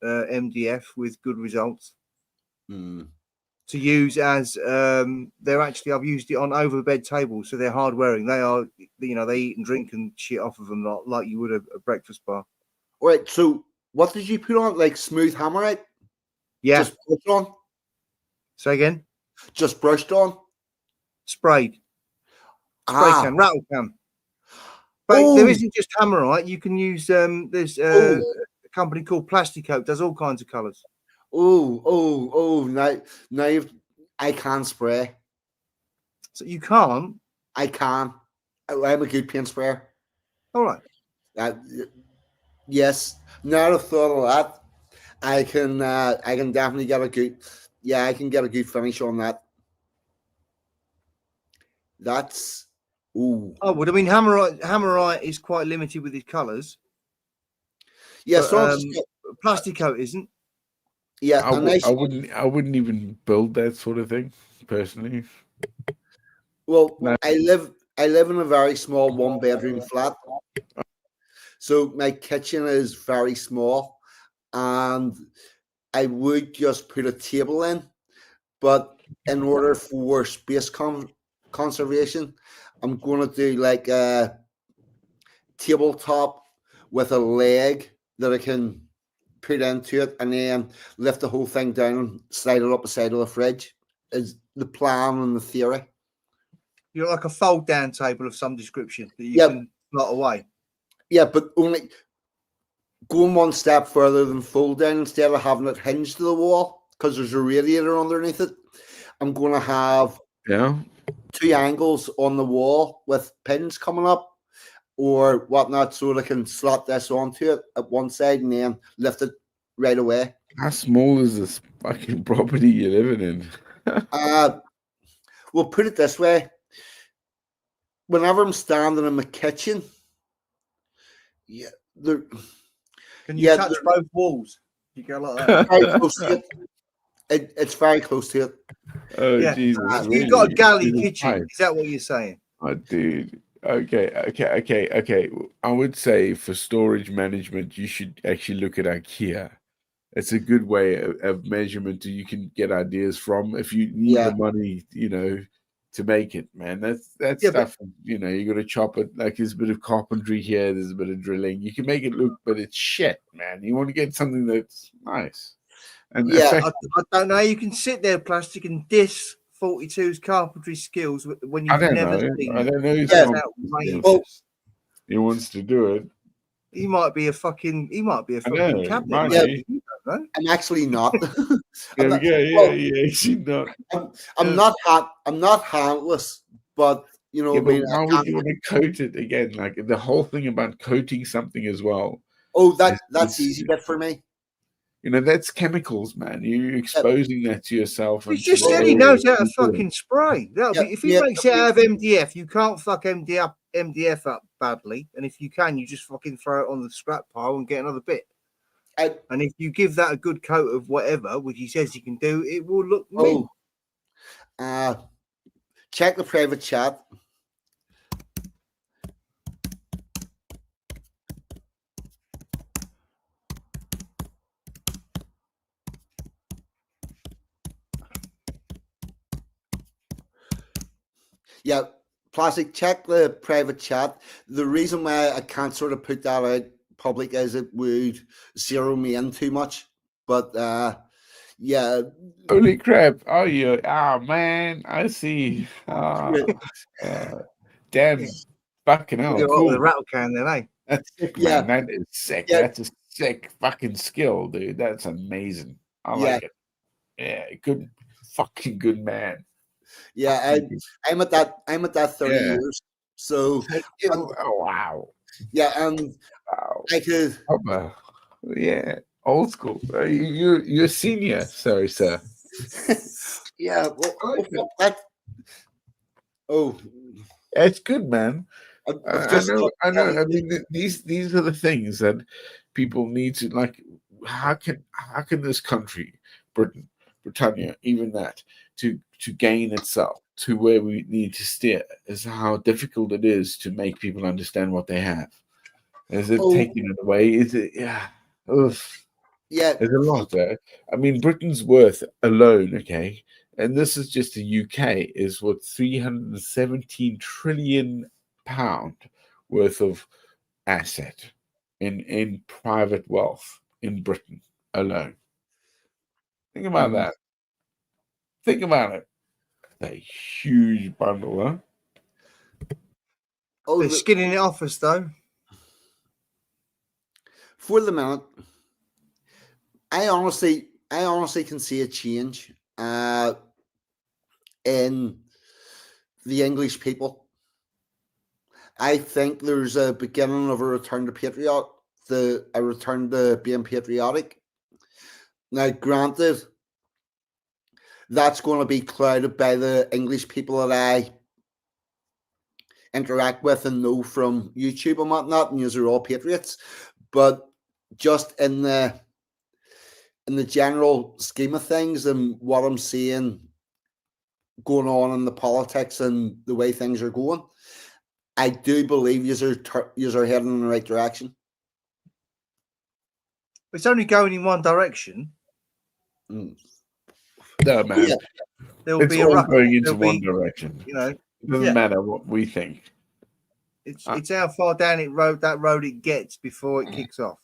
MDF with good results. To use as I've used it on overbed tables, so they're hard wearing. They are, they eat and drink and shit off of them like you would a breakfast bar. All right. So what did you put on? Like smooth hammerite? Yeah. Just brushed on? Say again? Just brushed on? Sprayed. Spray can, rattle can. But there isn't just hammerite. You can use there's a company called Plasticoat, does all kinds of colours. Now I can spray. So you can't? I can. I'm a good paint sprayer. All right. Yes. Now I've thought of that, I can definitely get a good. Yeah, I can get a good finish on that. That's Oh, well, I mean, hammerite is quite limited with its colours. Yes, yeah, Plasticoat isn't. Yeah, I wouldn't even build that sort of thing personally. Well, no. I live in a very small 1-bedroom flat, so my kitchen is very small, and I would just put a table in, but in order for space conservation, I'm going to do like a tabletop with a leg that I can put into it and then lift the whole thing down and slide it up the side of the fridge is the plan and the theory. You're like a fold down table of some description that you can slot away. Yeah, but only going one step further than fold down, instead of having it hinged to the wall because there's a radiator underneath it, I'm going to have 2 angles on the wall with pins coming up or whatnot, so I can slot this onto it at one side and then lift it right away. How small is this fucking property you're living in? we'll put it this way. Whenever I'm standing in my kitchen, yeah, they're Can you Yeah, touch they're- both walls? You go like that. very close to it. It's very close to it. Oh Yeah. Jesus! So you've got a really? galley Really kitchen. tight. Is that what you're saying? Oh, dude. Okay. I would say for storage management, you should actually look at IKEA. It's a good way of measurement that you can get ideas from if you need Yeah. the money, to make it, man. That's Yeah, but- stuff, you got to chop it. Like there's a bit of carpentry here, there's a bit of drilling. You can make it look, but it's shit, man. You want to get something that's nice. And Yeah, effective. I don't know. You can sit there, plastic, and diss 42's carpentry skills when I you've don't never know. seen I them. don't know. His Yeah. carpentry Outrageous. skills. He wants to do it. He might be a fucking know, cabinet might maker. be. You don't know. I'm actually not. There we not- go. well, Yeah. She's not. I'm not handless, but you know Yeah, what I mean. but why would you want to coat it again? Like the whole thing about coating something as well. Oh, It's- that's it's- easy bit for me. That's chemicals, man. You're exposing that to yourself. and He to just the said he world. knows how to fucking spray. Yeah, If he yeah, makes it out of MDF, you can't fuck MDF up badly. And if you can, you just fucking throw it on the scrap pile and get another bit. I- And if you give that a good coat of whatever, which he says he can do, it will look mint. Check the private chat. Yeah, plastic. Check the private chat. The reason why I can't sort of put that out public is it would zero me in too much. But yeah, Holy crap! Oh, you! Oh man, I see. Damn, fucking hell! You're Cool. with a rattle can then, eh? That's sick, Yeah. man. That is sick. Yeah. That's a sick fucking skill, dude. That's amazing. I Yeah. like it. Yeah, good, fucking good man. yeah. I'm at that 30 Yeah. years. So Oh wow, yeah, wow. I could. Yeah, old school. You're senior, sorry, sir. Yeah, oh, It's good, man. I've I know. I mean, these are the things that people need to like. How can this country, Britannia, even that, to gain itself to where we need to steer is how difficult it is to make people understand what they have. Is it taking it away? Is it? Yeah. Oof. yeah, There's a lot there. I mean, Britain's worth alone, okay, and this is just the UK, is what 317 trillion pound worth of asset in private wealth in Britain alone. Think about that. Think about it. A huge bundle, huh? oh, They're skinning it off us though. for the minute, I honestly can see a change in the English people. I think there's a beginning of a return to a return to being patriotic. Now, granted, that's going to be clouded by the English people that I interact with and know from YouTube and whatnot, and you're all patriots. But just in the general scheme of things and what I'm seeing going on in the politics and the way things are going, I do believe yous are heading in the right direction. It's only going in one direction. Mm. No, man. Yeah. There'll It's be a all ruck, going into there'll one be, direction. you know, It doesn't yeah. matter what we think. it's how far down that road it gets before it kicks off.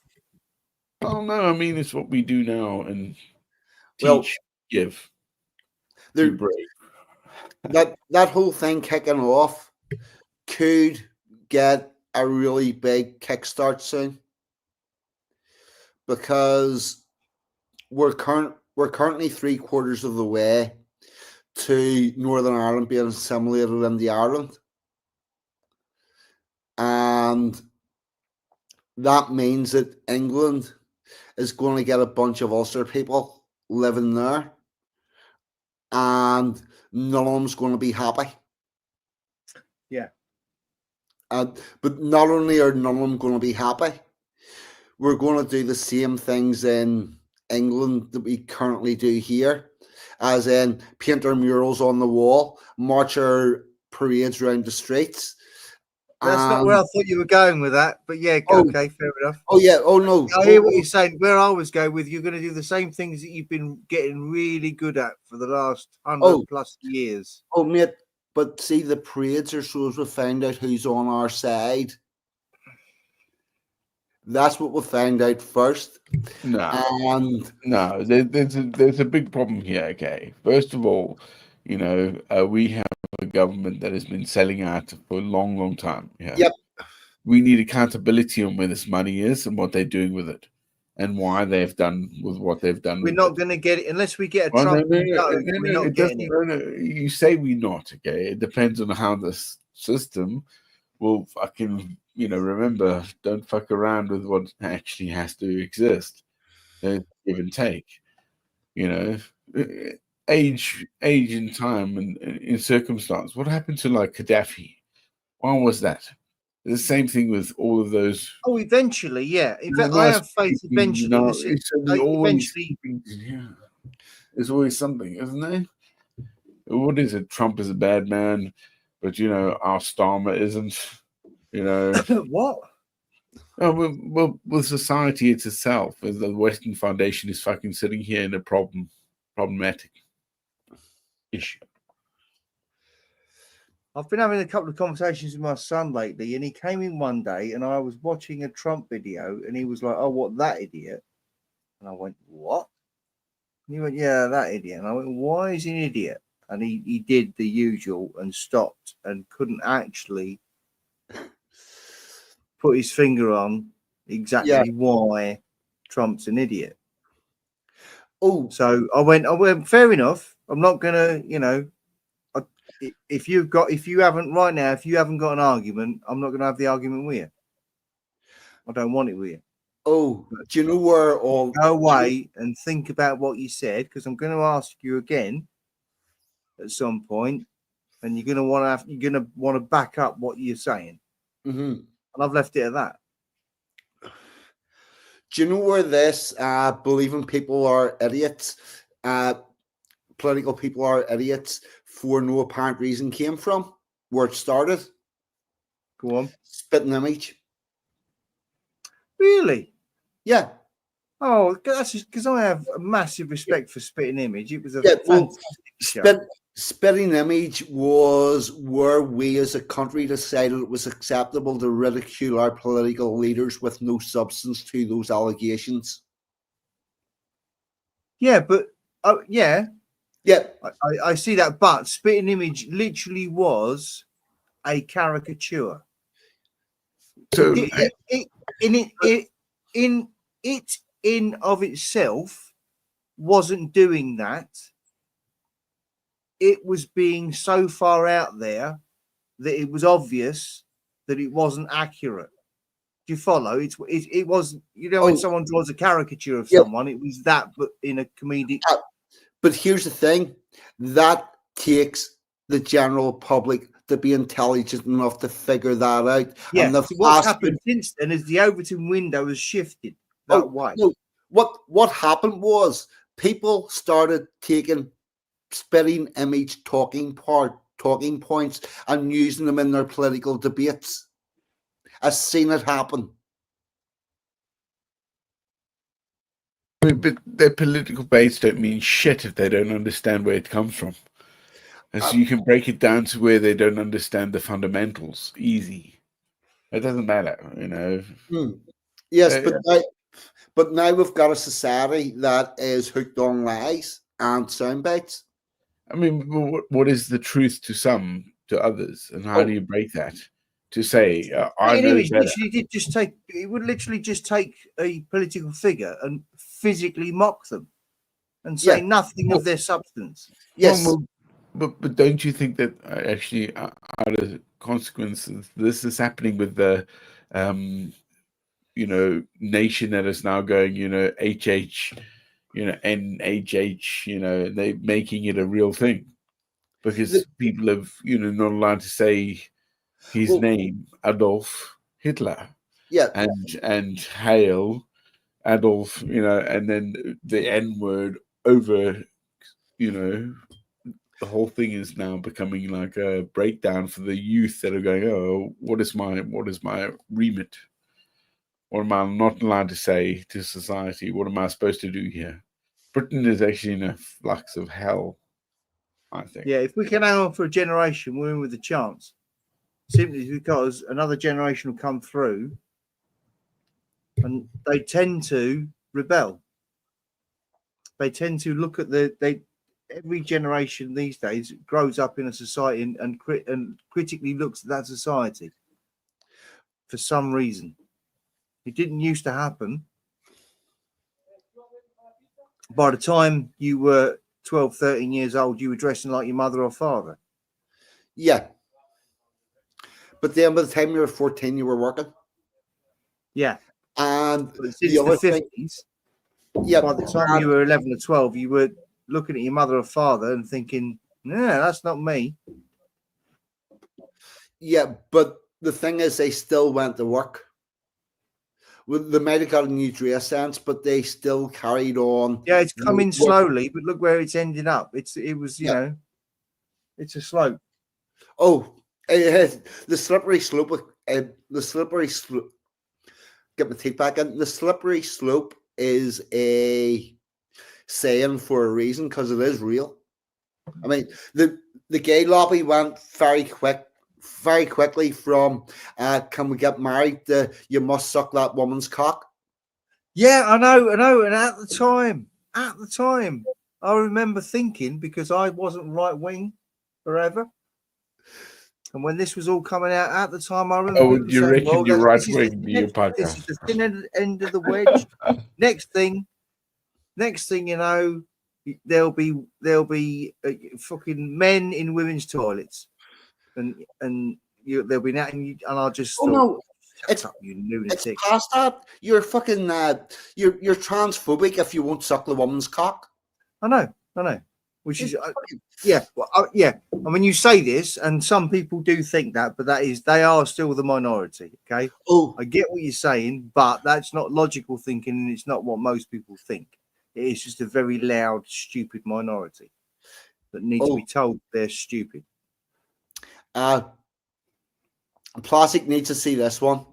Oh no, I mean it's what we do now and teach, Well, give, There, be brave. that whole thing kicking off could get a really big kickstart soon, because we're currently 3/4 of the way to Northern Ireland being assimilated into Ireland, and that means that England is going to get a bunch of Ulster people living there, and none of them's going to be happy. Yeah. But not only are none of them going to be happy, we're going to do the same things in England that we currently do here, as in paint our murals on the wall, march our parades around the streets. That's not where I thought you were going with that, but yeah, Oh. okay, fair enough. Oh yeah, oh no. I hear what you're saying. Where I was going with, you're going to do the same things that you've been getting really good at for the last 100 plus years. Oh mate, but see, the parades are so as we find out who's on our side. That's what we'll find out first. No, And no, there's a big problem here. Okay, first of all, you know, we have a government that has been selling out for a long, long time. Yeah. Yep. We need accountability on where this money is and what they're doing with it, and why they've done with what they've done. We're with not it. going to get it unless we get a Well, Trump. no, We're not it getting it. doesn't- no, you say we're not. Okay, it depends on how this system will fucking, you know. Remember, don't fuck around with what actually has to exist. There's give and take. You know, age and time and in circumstance. What happened to like Gaddafi? Why was that? The same thing with all of those. Oh, eventually, yeah. In fact, No, I no, have faith you eventually. know, This is- so we always- eventually, Yeah. There's always something, isn't there? What is it? Trump is a bad man, but you know, our Starmer isn't. You know, what? oh, well, with society it's itself, as the Western Foundation is fucking sitting here in a problematic issue. I've been having a couple of conversations with my son lately, and he came in one day and I was watching a Trump video and he was like, "Oh, what, that idiot?" And I went, "What?" And he went, "Yeah, that idiot." And I went, "Why is he an idiot?" And he did the usual and stopped and couldn't actually put his finger on exactly why Trump's an idiot. oh, So I went, fair enough. I'm not gonna, you know, if you haven't got an argument, I'm not gonna have the argument with you. I don't want it with you. oh, do you know where all Go away and think about what you said, because I'm going to ask you again at some point, and you're going to want to back up what you're saying. Mhm. And I've left it at that. Do you know where this believing people are idiots, political people are idiots for no apparent reason came from? Where it started? Go on. Spitting image. Really? Yeah. Oh, that's just because I have a massive respect for Spitting Image. It was a Yeah, well, fantastic show. Spitting image was where we as a country decided it was acceptable to ridicule our political leaders with no substance to those allegations. Yeah, but yeah, Yeah. I see that. But Spitting Image literally was a caricature. So In of itself wasn't doing that. It was being so far out there that it was obvious that it wasn't accurate. Do you follow? It was, you know, when someone draws a caricature of someone, it was that, but in a comedic. But here's the thing, that takes the general public to be intelligent enough to figure that out. Yeah, And the so what's faster- happened since then is the Overton window has shifted that way. No, what happened was people started taking Spitting Image talking points and using them in their political debates. I've seen it happen. But their political debates don't mean shit if they don't understand where it comes from. And so you can break it down to where they don't understand the fundamentals. Easy. It doesn't matter, you know. Yes, but now we've got a society that is hooked on lies and sound bites. I mean, what is the truth to some, to others, and how do you break that? To say, I know better. It would literally just take a political figure and physically mock them and say nothing of their substance. Yes. But don't you think that actually, out of consequences, this is happening with the, you know, nation that is now going, you know, HH, you know, NHH, you know, they making it a real thing. because people have, not allowed to say his Well- name, Adolf Hitler, Yeah, and hail Adolf, and then the N word over, the whole thing is now becoming like a breakdown for the youth that are going, oh, what is my remit? What am I not allowed to say to society? What am I supposed to do here? Britain is actually in a flux of hell, I think. Yeah, if we can hang on for a generation, we're in with a chance. Simply because another generation will come through and they tend to rebel. They tend to look at every generation these days grows up in a society and critically looks at that society for some reason. It didn't used to happen. By the time you were 12, 13 years old, you were dressing like your mother or father. yeah. But then by the time you were 14, you were working. Yeah. And But since the the other thing, 50s, yeah, by the time you were 11 or 12, you were looking at your mother or father and thinking, "Yeah, that's not me." yeah, but the thing is, they still went to work. Well, they might have got a new dress sense, but they still carried on. Yeah, it's coming work. slowly, but look where it's ended up. It was, Yeah. it's a slope. Oh, it has the slippery slope. The slippery slope. Get my teeth back in. The slippery slope is a saying for a reason because it is real. I mean, the gay lobby went very quickly from can we get married to you must suck that woman's cock. Yeah, I know. And at the time, I remember thinking, because I wasn't right wing forever. And when this was all coming out at the time, I remember. Oh, people you saying, reckon "Well, you're this right is the wing, thin your end- This is podcast?" the thin end of the wedge." Next thing you know, there'll be fucking men in women's toilets, and there'll be that, and I'll just Oh thought, no, "Shut it's up, you it's lunatic." past that. You're fucking you're transphobic if you won't suck the woman's cock. I know. Which It's is fucking- yeah, yeah. I mean, you say this, and some people do think that, but they are still the minority. Okay, oh, I get what you're saying, but that's not logical thinking, and it's not what most people think. It is just a very loud, stupid minority that needs to be told they're stupid. Plastic needs to see this one.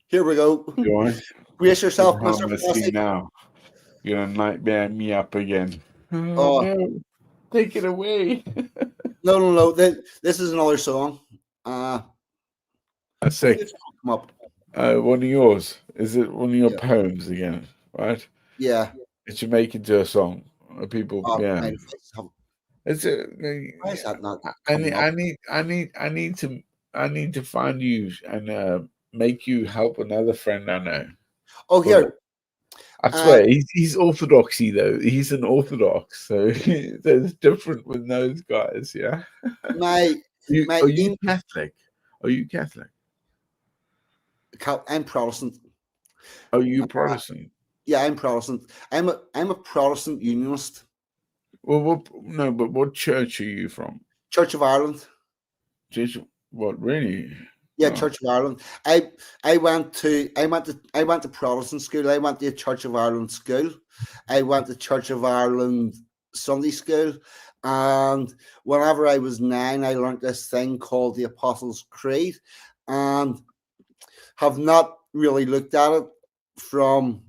Here we go. Do I? Brace yourself, I'm Mr. gonna see Plastic. now. You're gonna nightmare me up again. Oh. No. Take it away. No. This is another song. That's sick. It's come up. One of yours. Is it one of your Yeah. poems again? Right? Yeah. It should make into a song. People, yeah. Mine. It's a. Why is that not I coming need up? I need to find you and make you help another friend I know. Oh, here. I swear he's orthodoxy though. He's an orthodox, so there's different with those guys. Yeah. My Are you Catholic? Are you Catholic? I'm Protestant. Are you Protestant? Yeah, I'm Protestant. I'm a Protestant unionist. Well, but what church are you from? Church of Ireland. Church? What really? Yeah, Oh. Church of Ireland. I went to Protestant school. I went to Church of Ireland school. I went to Church of Ireland Sunday school. And whenever I was 9, I learned this thing called the Apostles' Creed, and have not really looked at it from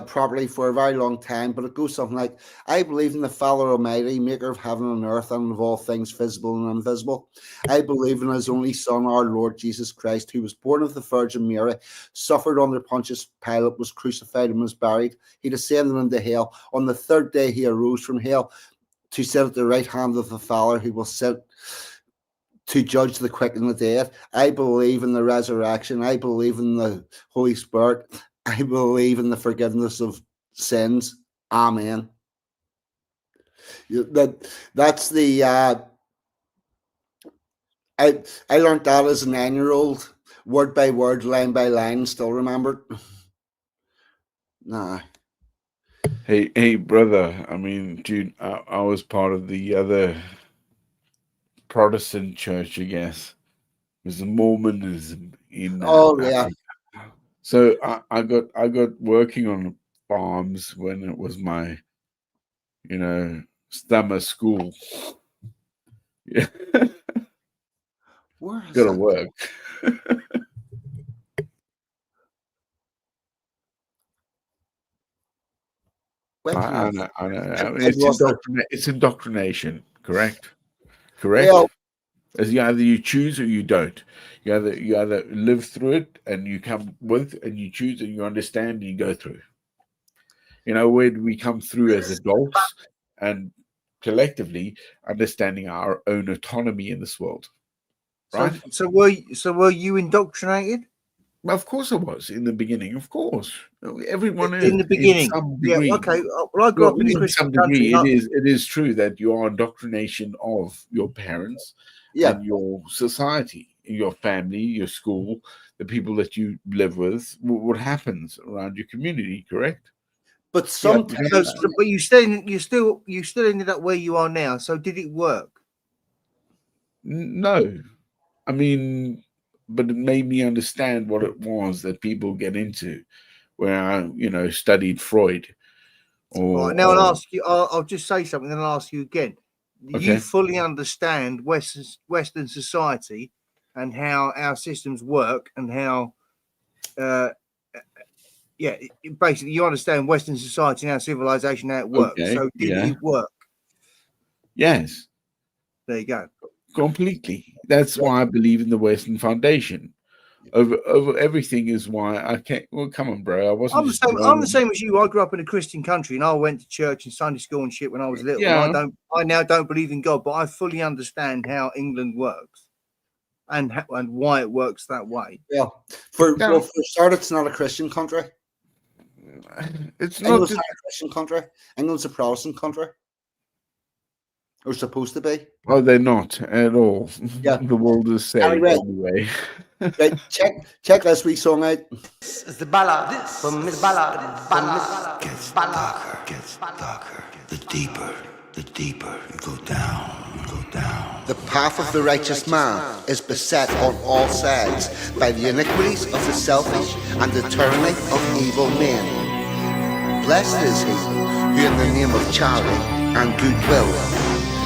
properly for a very long time, but it goes something like, I believe in the Father Almighty, maker of heaven and earth and of all things visible and invisible. I believe in his only Son, our Lord Jesus Christ, who was born of the Virgin Mary, suffered under Pontius Pilate, was crucified and was buried. He descended into hell. On the third day he arose from hell to sit at the right hand of the Father, who will sit to judge the quick and the dead. I believe in the resurrection. I believe in the Holy Spirit. I believe in the forgiveness of sins. Amen. That's the I learned that as a 9-year-old, word by word, line by line. Still remember it. Nah. Hey, brother. I mean, dude, I was part of the other Protestant church, I guess. It was Mormonism in Oh, yeah. Africa. So I got working on farms when it was my, summer school. Yeah, Where is got to that? work. I know. I mean, I've lost it. it's indoctrination, correct? Correct. Well, As either you choose or you don't. You either live through it and you come with, and you choose and you understand and you go through. Where do we come through as adults and collectively understanding our own autonomy in this world, right? So were you indoctrinated? Well, of course I was in the beginning. Of course, everyone is In the beginning. some Yeah. degree. Okay. Well, I grew up in a In Christian some degree, country. it is true that you are indoctrination of your parents yeah. and your society, your family, your school, the people that you live with, what happens around your community, correct? But Yeah, sometimes, but you still ended up where you are now. So did it work? No, I mean, but it made me understand what it was that people get into. Where I, studied Freud. All right, now I'll ask you. I'll just say something, then I'll ask you again. Do you Okay. fully understand Western society and how our systems work and how, basically you understand Western society and our civilization, how it works. Okay, So did yeah. it work? Yes, There you go. completely. That's why I believe in the Western Foundation. Over everything is why I can't. Well, come on, bro. I wasn't. I'm the same as you. I grew up in a Christian country, and I went to church and Sunday school and shit when I was little. Yeah. And I now don't believe in God, but I fully understand how England works and why it works that way. yeah. For start, it's not a Christian country. It's not. England's not a Christian country. England's a Protestant country. Or supposed to be. Oh, they're not at all. Yeah. The world is saved anyway. Right, check this wee song out. This is the ballad from Miss Ballad. Gets darker. The deeper you go down. The path of the righteous man is beset on all sides by the iniquities of the selfish and the tyranny of evil men. Blessed is he who in the name of charity and goodwill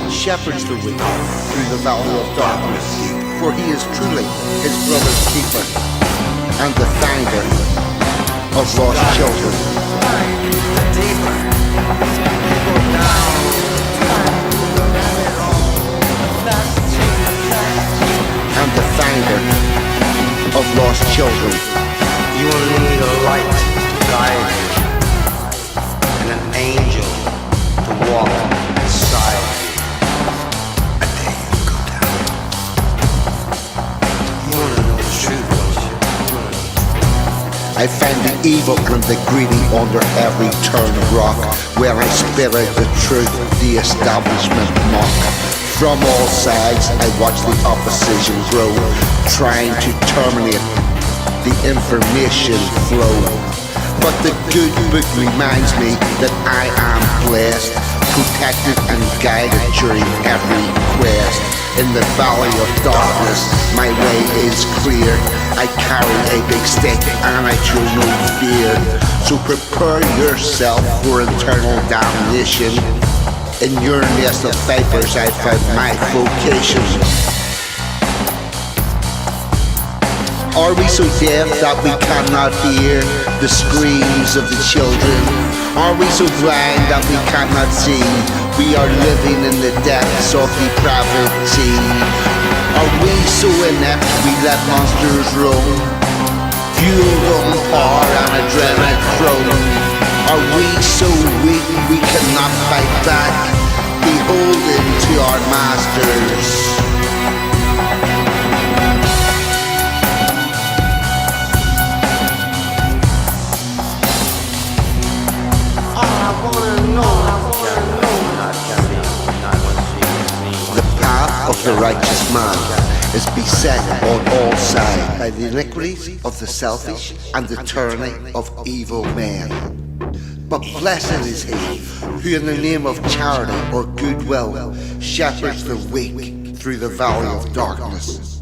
shepherds the weak through the valley of darkness, for he is truly his brother's keeper and the finder of lost children. And the finder of lost children. You only need a light to guide you, and an angel to walk beside you. I dare you to go down. You wanna know the truth, don't you? I find the evil and the greedy under every turn of rock, where I spirit the truth, the establishment mock. From all sides I watch the opposition grow, trying to terminate the information flow. But the good book reminds me that I am blessed, protected and guided during every quest. In the valley of darkness, my way is clear. I carry a big stick and I show no fear. So prepare yourself for eternal damnation. In your nest of vipers I found my vocation. Are we so deaf that we cannot hear the screams of the children? Are we so blind that we cannot see? We are living in the depths of depravity. Are we so inept we let monsters roam, fueled on power and adrenochrome? Are we so weak we cannot fight back, beholden to our masters? The path of the righteous man is beset on all sides by the iniquities of the selfish and the tyranny of evil men. But blessed is he who in the name of charity or goodwill shepherds the weak through the valley of darkness.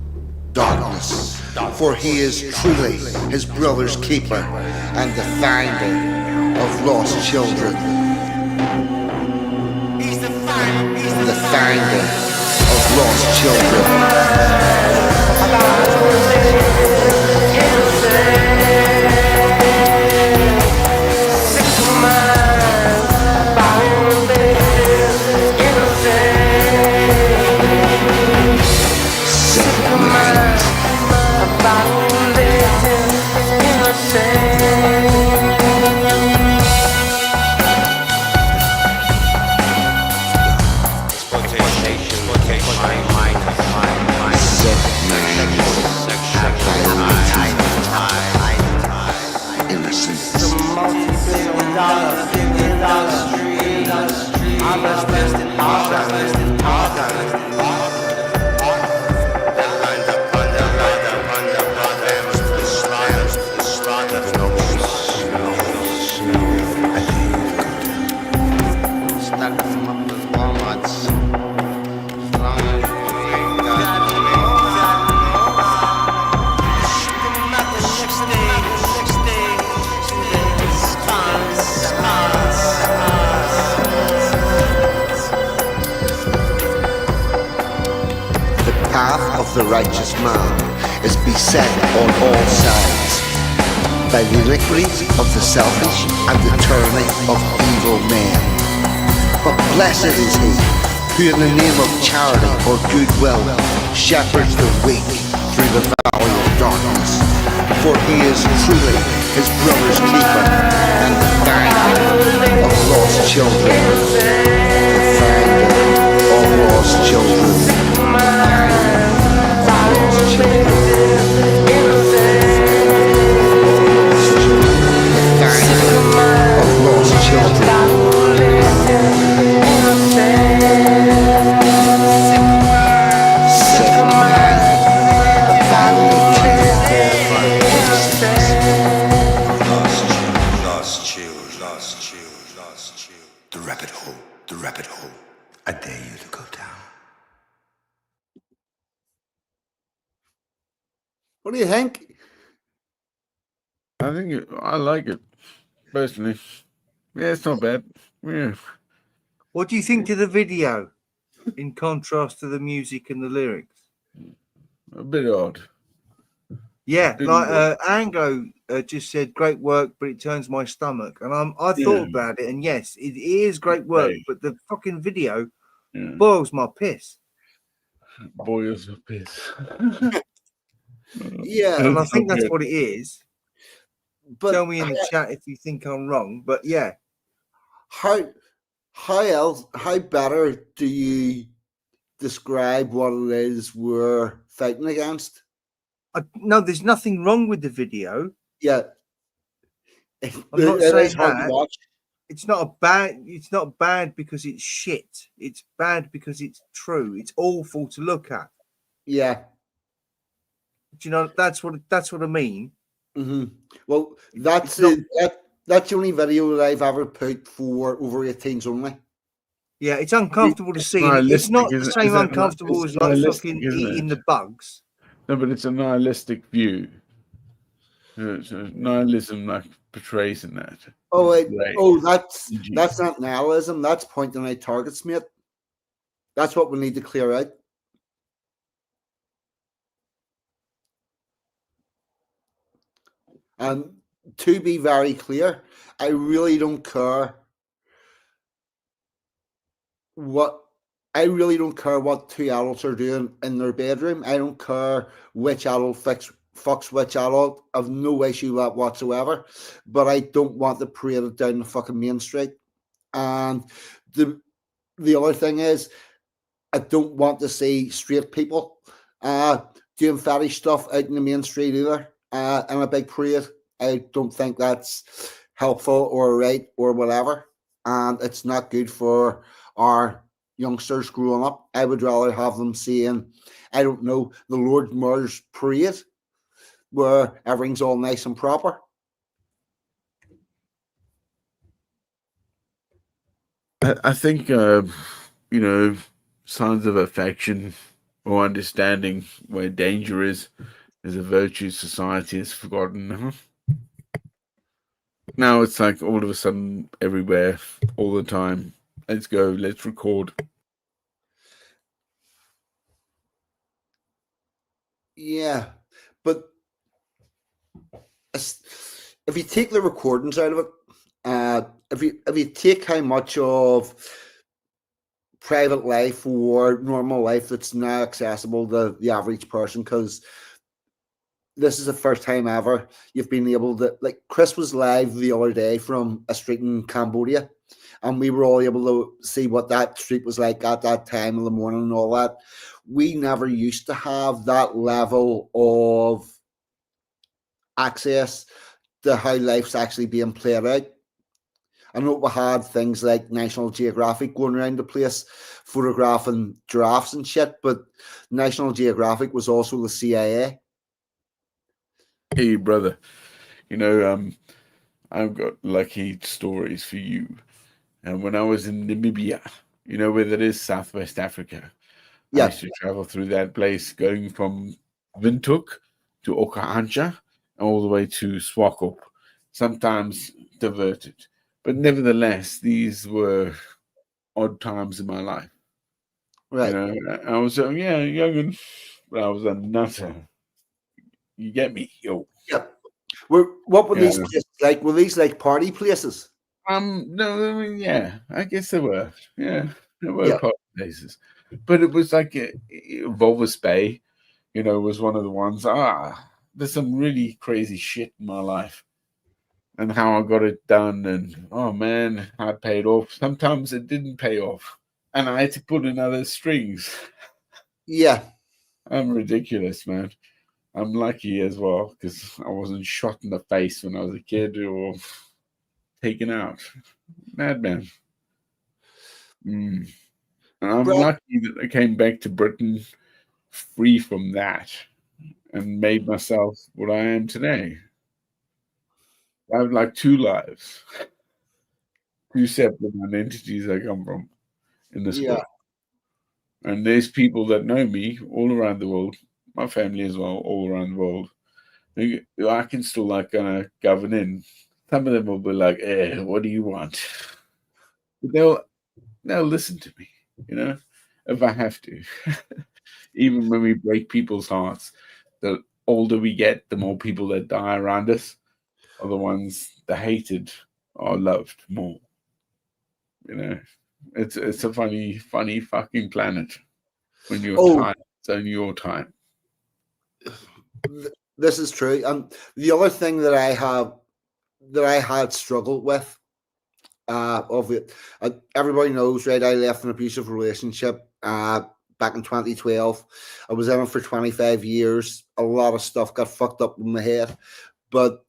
Darkness. For he is truly his brother's keeper and the finder of lost children. The finder of lost children. The righteous man is beset on all sides by the iniquities of the selfish and the tyranny of evil men. But blessed is he who in the name of charity or goodwill shepherds the weak through the valley of darkness. For he is truly his brother's keeper and the finder of lost children. The finder of lost children. The rabbit hole. I dare you to go down. What do you think? I think I like it personally. Yeah, it's not bad. Yeah. What do you think to the video in contrast to the music and the lyrics? A bit odd. Yeah, Didn't like work. Anglo just said, great work, but it turns my stomach. And I thought about it, and yes, it is great work, Hey. but the fucking video Yeah. boils my piss. Boils a piss. Yeah, And I It's think not that's good. what it is. but Tell me in the chat if you think I'm wrong. But yeah, how better do you describe what it is we're fighting against? no, there's nothing wrong with the video. Yeah, I'm not it saying is hard to that. watch. It's not bad because it's shit. It's bad because it's true. It's awful to look at. Yeah. Do you know that's what I mean? Mm-hmm. Well, that's It's not- that's the only video that I've ever put for over 18s only. Yeah, it's uncomfortable to It's see. And it's nihilistic, not the isn't it? same Is that uncomfortable it's as like nihilistic, fucking isn't eating it? the bugs. No, but it's a nihilistic view. So nihilism like portrays in that. Oh, wait. It's great. Oh, G. that's not nihilism. That's pointing out targets, mate. That's what we need to clear out. And to be very clear, I really don't care what two adults are doing in their bedroom. I don't care which adult fucks which adult. I've no issue with that whatsoever. But I don't want to parade it down the fucking main street. And the other thing is, I don't want to see straight people doing fetish stuff out in the main street either. In a big parade. I don't think that's helpful or right or whatever. And it's not good for our youngsters growing up. I would rather have them seeing, I don't know, the Lord Mayor's parade where everything's all nice and proper. I think signs of affection or understanding where danger is a virtue society has forgotten. Now it's like all of a sudden everywhere, all the time. Let's go, let's record. Yeah, but if you take the recordings out of it, if you take how much of private life or normal life that's now accessible to the average person, because this is the first time ever you've been able to, like, Chris was live the other day from a street in Cambodia, and we were all able to see what that street was like at that time in the morning and all that. We never used to have that level of access to how life's actually being played out. I know we had things like National Geographic going around the place photographing giraffes and shit, but National Geographic was also the CIA. Hey, brother, I've got lucky stories for you. And when I was in Namibia, where that is, Southwest Africa, I used to travel through that place, going from Windhoek to Okahandja, all the way to Swakop, sometimes diverted. But nevertheless, these were odd times in my life. Right. I was young, but I was a nutter. You get me? Yo. Yeah. What were these places like? Were these like party places? No, I mean, yeah, I guess there were. Yeah, there were party places. But it was like Volvis Bay, was one of the ones. There's some really crazy shit in my life. And how I got it done, and oh man, how it paid off. Sometimes it didn't pay off, and I had to put in other strings. Yeah, I'm ridiculous, man. I'm lucky as well because I wasn't shot in the face when I was a kid or taken out. Madman. And I'm lucky that I came back to Britain free from that and made myself what I am today. I have like two lives, two separate identities I come from in this world. And there's people that know me all around the world, my family as well, all around the world. I can still like kind of govern in. Some of them will be like, what do you want? But they'll listen to me, if I have to. Even when we break people's hearts, the older we get, the more people that die around us are the ones that hated or loved more. It's a funny fucking planet. When you're tired, it's only your time. This is true. And the other thing that I had struggled with, everybody knows, right? I left an abusive relationship back in 2012. I was in it for 25 years. A lot of stuff got fucked up in my head, but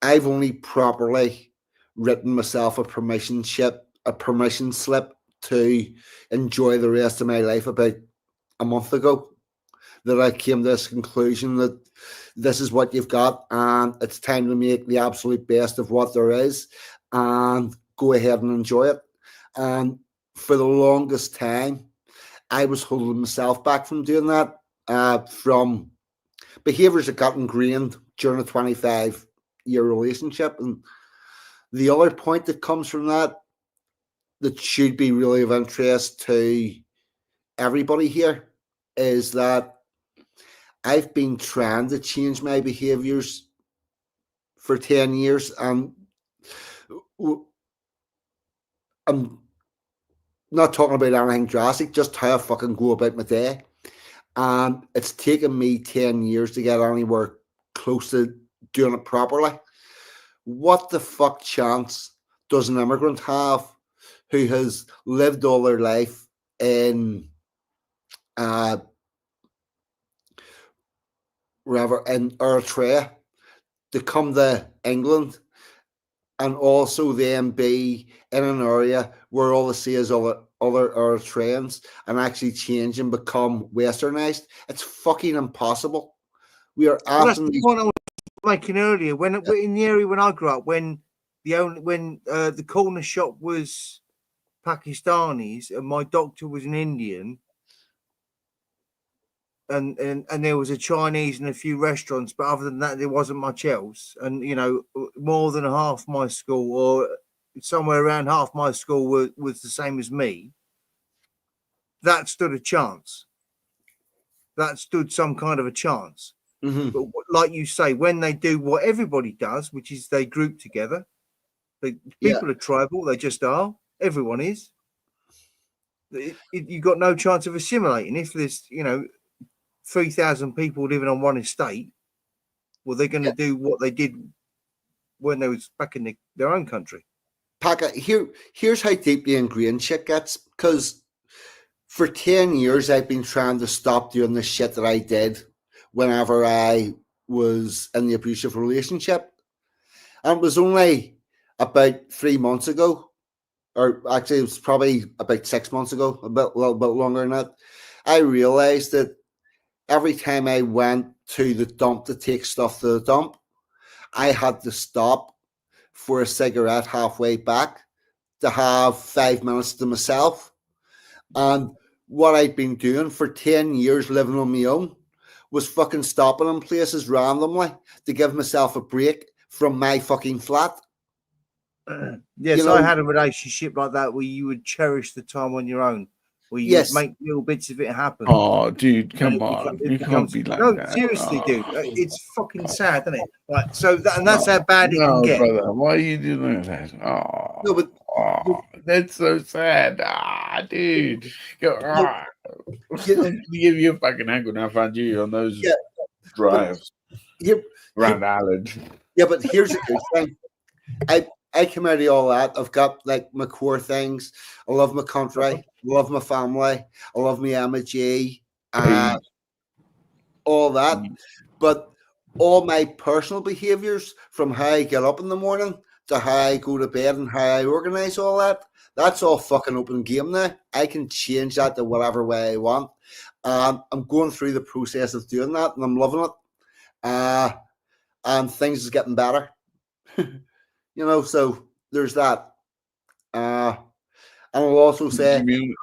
I've only properly written myself a permission slip to enjoy the rest of my life about a month ago, that I came to this conclusion that this is what you've got and it's time to make the absolute best of what there is and go ahead and enjoy it. And for the longest time, I was holding myself back from doing that, from behaviors that got ingrained during a 25-year relationship. And the other point that comes from that should be really of interest to everybody here is that I've been trying to change my behaviors for 10 years, and I'm not talking about anything drastic, just how I fucking go about my day. And it's taken me 10 years to get anywhere close to doing it properly. What the fuck chance does an immigrant have who has lived all their life in Eritrea to come to England and also then be in an area where all they see is other Eritreans and actually change and become westernized? It's fucking impossible. We are absolutely. That's the point I was making earlier. When in the area when I grew up, when the corner shop was Pakistanis and my doctor was an Indian, and there was a Chinese and a few restaurants, but other than that, there wasn't much else. And you know, more than half my school, or somewhere around half my school, was the same as me. That stood a chance. That stood some kind of a chance. Mhm. But like you say, when they do what everybody does, which is they group together, people are tribal. They just are. Everyone is. You've got no chance of assimilating if there's 3,000 people living on one estate. Well, they're going to do what they did when they was back in their own country. Paca, here's how deeply ingrained shit gets. Because for 10 years, I've been trying to stop doing the shit that I did whenever I was in the abusive relationship. And it was only about 3 months ago, or actually it was probably about 6 months ago, a little bit longer than that, I realized that every time I went to the dump to take stuff to the dump, I had to stop for a cigarette halfway back to have 5 minutes to myself. And what I'd been doing for 10 years living on my own was fucking stopping in places randomly to give myself a break from my fucking flat. Yes, You know- I had a relationship like that where you would cherish the time on your own, where you Yes. would make little bits of it happen. Oh, dude, come It on. becomes- You can't be like no, that. seriously, Oh. dude. It's fucking sad, isn't it? Like, so that's how bad it can No, get. brother, why are you doing that? Oh, No, but that's so sad. Dude. Give you a fucking hang when I find you on those Yeah. drives here, around Ireland. yeah, but here's the good thing. I come out of all that. I've got like my core things. I love my country. I love my family. I love my Emma G. All that. But all my personal behaviors, from how I get up in the morning to how I go to bed and how I organize all that, that's all fucking open game now. I can change that to whatever way I want. I'm going through the process of doing that, and I'm loving it. And things is getting better. So there's that. And I'll also say, To be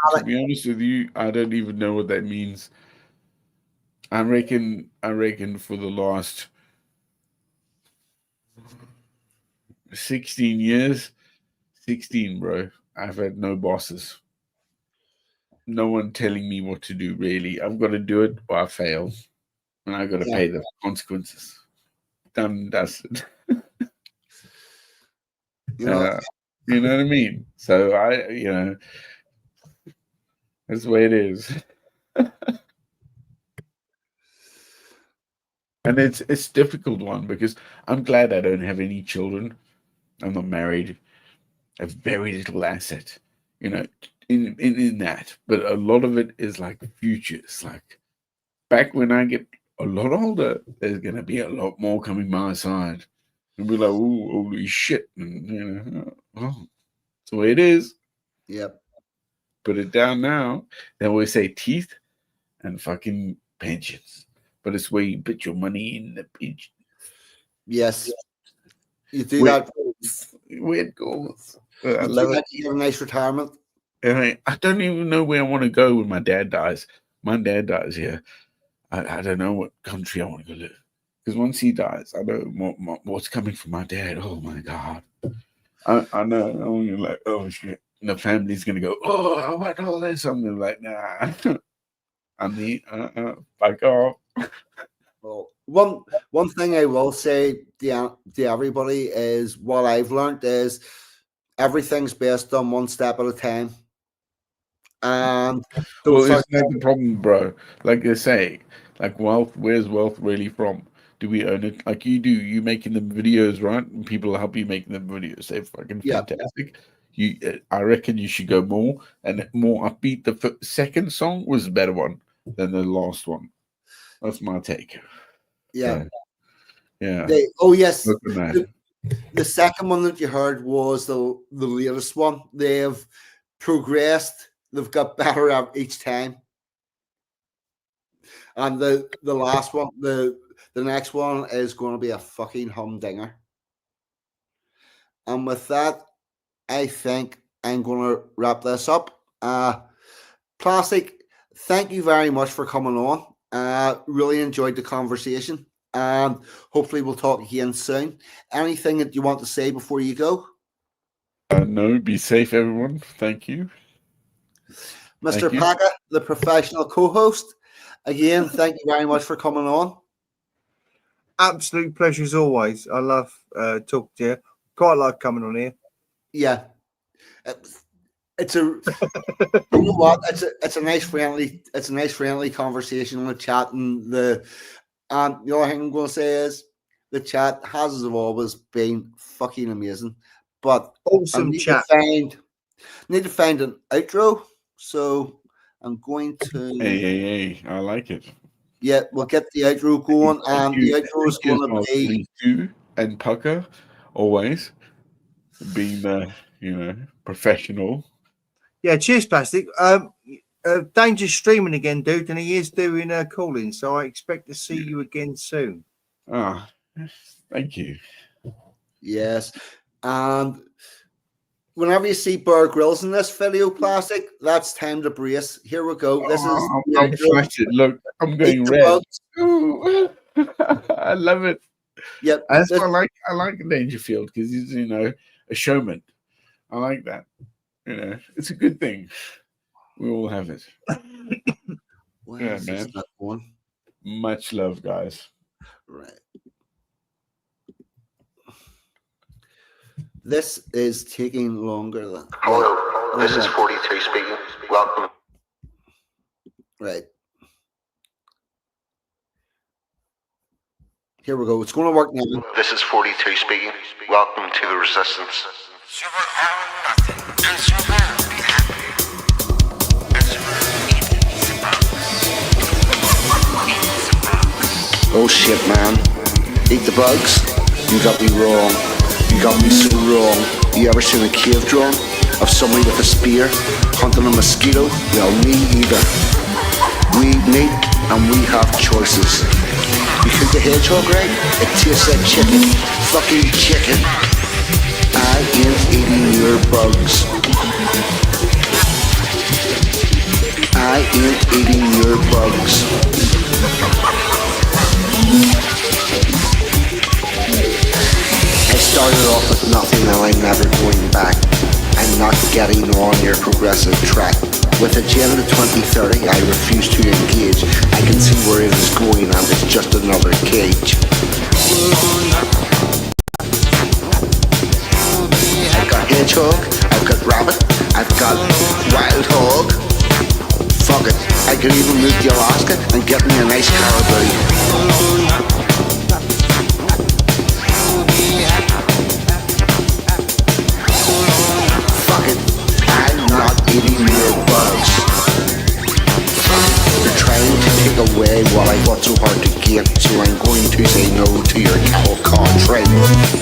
honest with you, I don't even know what that means. I reckon for the last 16 years, 16, bro, I've had no bosses. No one telling me what to do, really. I've got to do it or I fail. And I've got to pay the consequences. Done and dusted. You know what I mean? So that's the way it is. And it's a difficult one because I'm glad I don't have any children. I'm not married. I have very little asset, in that. But a lot of it is like futures. Like back when I get a lot older, there's gonna be a lot more coming my side. And be like, oh, holy shit. And that's the way it is. yep. Put it down now. They always say teeth and fucking pensions. But it's where you put your money in the pension. Yes. You do Where that. it goes. You I do love it. that to get a nice retirement. And I don't even know where I want to go when my dad dies. My dad dies here. I don't know what country I want to go live. Because once he dies, I know what's coming from my dad. Oh, my God. I know. I'm like, oh, shit. And the family's going to go, oh, I want all this. I'm gonna be like, nah. I mean, fuck off. Well, one thing I will say to everybody is what I've learned is everything's best done one step at a time. And Well, don't isn't that the problem, bro? Like they say, like wealth, where's wealth really from? Do we own it? Like you do, you making them videos, right? And people help you making them videos. They're fucking fantastic. I reckon you should go more and more upbeat. The second song was a better one than the last one. That's my take. yeah. Yeah. Yes. Look at that. The second one that you heard was the latest one. They've progressed. They've got better each time. And the last one, the next one is going to be a fucking humdinger. And with that, I think I'm going to wrap this up. Plastic, thank you very much for coming on. Really enjoyed the conversation. Hopefully we'll talk again soon. Anything that you want to say before you go? No, be safe, everyone. Thank you. Mr. Thank you. Packer, the professional co-host. Again, thank you very much for coming on. Absolute pleasure as always. I love talking to you. Quite like coming on here. Yeah. It's a you know what? It's a nice friendly conversation with chat, and the other thing I'm gonna say is the chat has as always been fucking amazing. But Awesome need chat. need to find an outro. So I'm going to Hey, I like it. yeah, we'll get the outro going, and the outro is going to be you and Pucker always being professional. Yeah, cheers, Plastic. Danger's streaming again, dude, and he is doing calling, so I expect to see you again soon. Ah, thank you. yes. And whenever you see Bear Grylls in this video, Plastic, that's time to brace. Here we go. This is the I'm outro. flattered. Look, I'm going Eat the red. bugs. Ooh. I love it. Yep. That's this- what I like Dangerfield because he's a showman. I like that. It's a good thing. We all have it. Why Yeah, is this man. not going? Much love, guys. Right. This is taking longer than. Hello, this is 42 speaking. Welcome. Right. Here we go. It's going to work now. This is 42 speaking. Welcome to the Resistance. Oh shit, man. Eat the bugs? You got me wrong. You got me so wrong. You ever seen a cave drawing of somebody with a spear hunting a mosquito? Well, me either. We eat meat and we have choices. You cook the hedgehog right? It tastes like chicken. Fucking chicken. I ain't eating your bugs. I ain't eating your bugs. I started off with nothing and I'm never going back. I'm not getting on your progressive track. With Agenda 2030, I refuse to engage. I can see where it is going and it's just another cage. I've got hedgehog, I've got rabbit, I've got wild hog. Fuck it, I could even move to Alaska and get me a nice caribou. Fuck it, I'm not eating your bugs. You're trying to take away what I fought so hard to get, so I'm going to say no to your cattle country.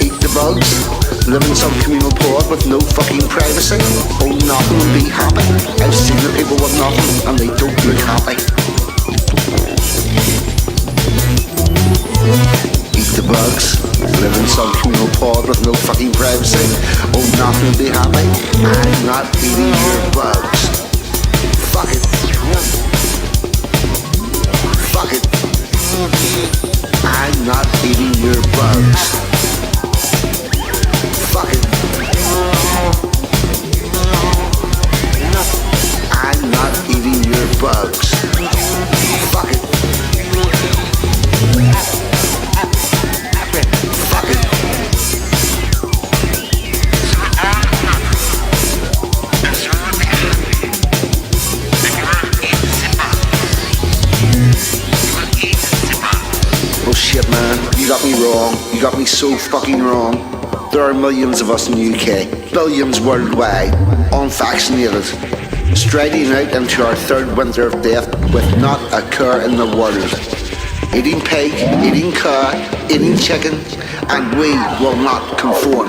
Eat the bugs, live in some communal pod with no fucking privacy. Oh, nothing will be happy. I've seen the people with nothing and they don't look happy. Eat the bugs, live in some communal pod with no fucking privacy. Oh, nothing will be happy. I'm not eating your bugs. Fuck it. Fuck it. I'm not eating your bugs. Fuck it. I'm not eating your bugs. Fuck it. Fuck it. Oh shit, man, you got me wrong. You got me so fucking wrong. There are millions of us in the UK, billions worldwide, unvaccinated, striding out into our third winter of death with not a care in the world. Eating pig, eating cow, eating chicken, and we will not conform.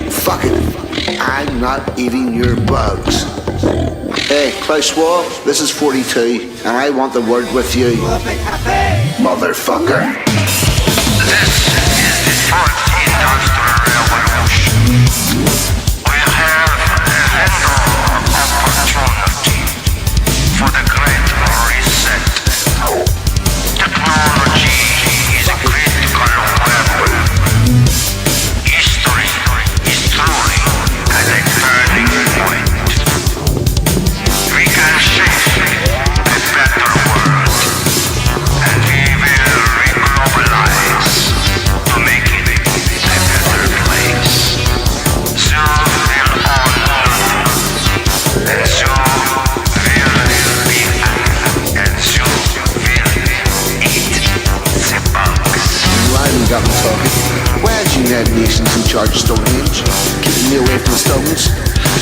Fuck it, I'm not eating your bugs. Hey, Klaus Schwab, this is 42, and I want the word with you. Motherfucker. This is the fourth industrial revolution. We have a window of opportunity for the great reset. United Nations in charge of Stonehenge, keeping me away from the stones.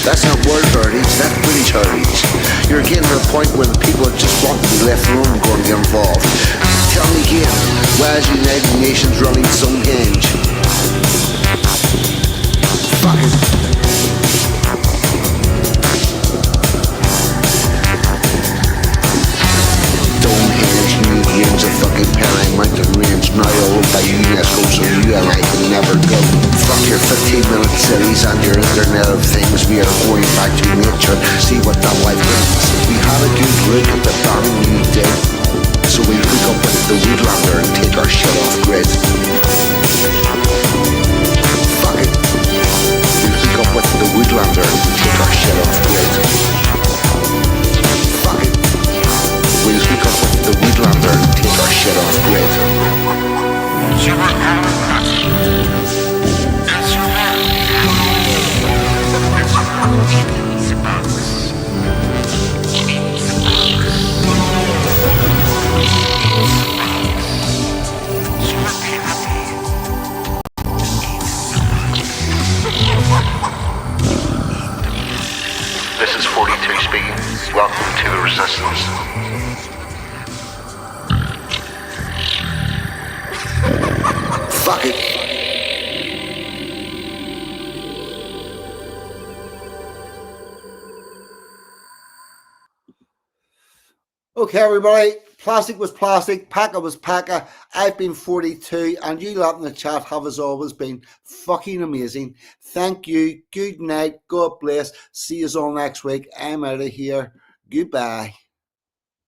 That's not world heritage, that's British heritage. You're getting to the point where the people just want to be left alone and going to get involved. Tell me again, why is the United Nations running Stonehenge? Fuck it. Stonehenge, New Games, a fucking Penang mountain range, now owned by UNESCO, so you and I can never go. Fuck your 15-minute cities and your Internet of Things. We are going back to nature, see what that life brings. We had a good look at the darn new day, so we hook up with the Woodlander and take our shit off grid. Fuck it. We hook up with the Woodlander and take our shit off grid. Fuck it. We'll hook up with the Woodlander and take our shit off grid. This is 42 speaking. Welcome to the Resistance. Fuck it. Okay, everybody. Plastic was plastic. Packer was packer. I've been 42, and you lot in the chat have, as always, been fucking amazing. Thank you. Good night. God bless. See you all next week. I'm out of here. Goodbye.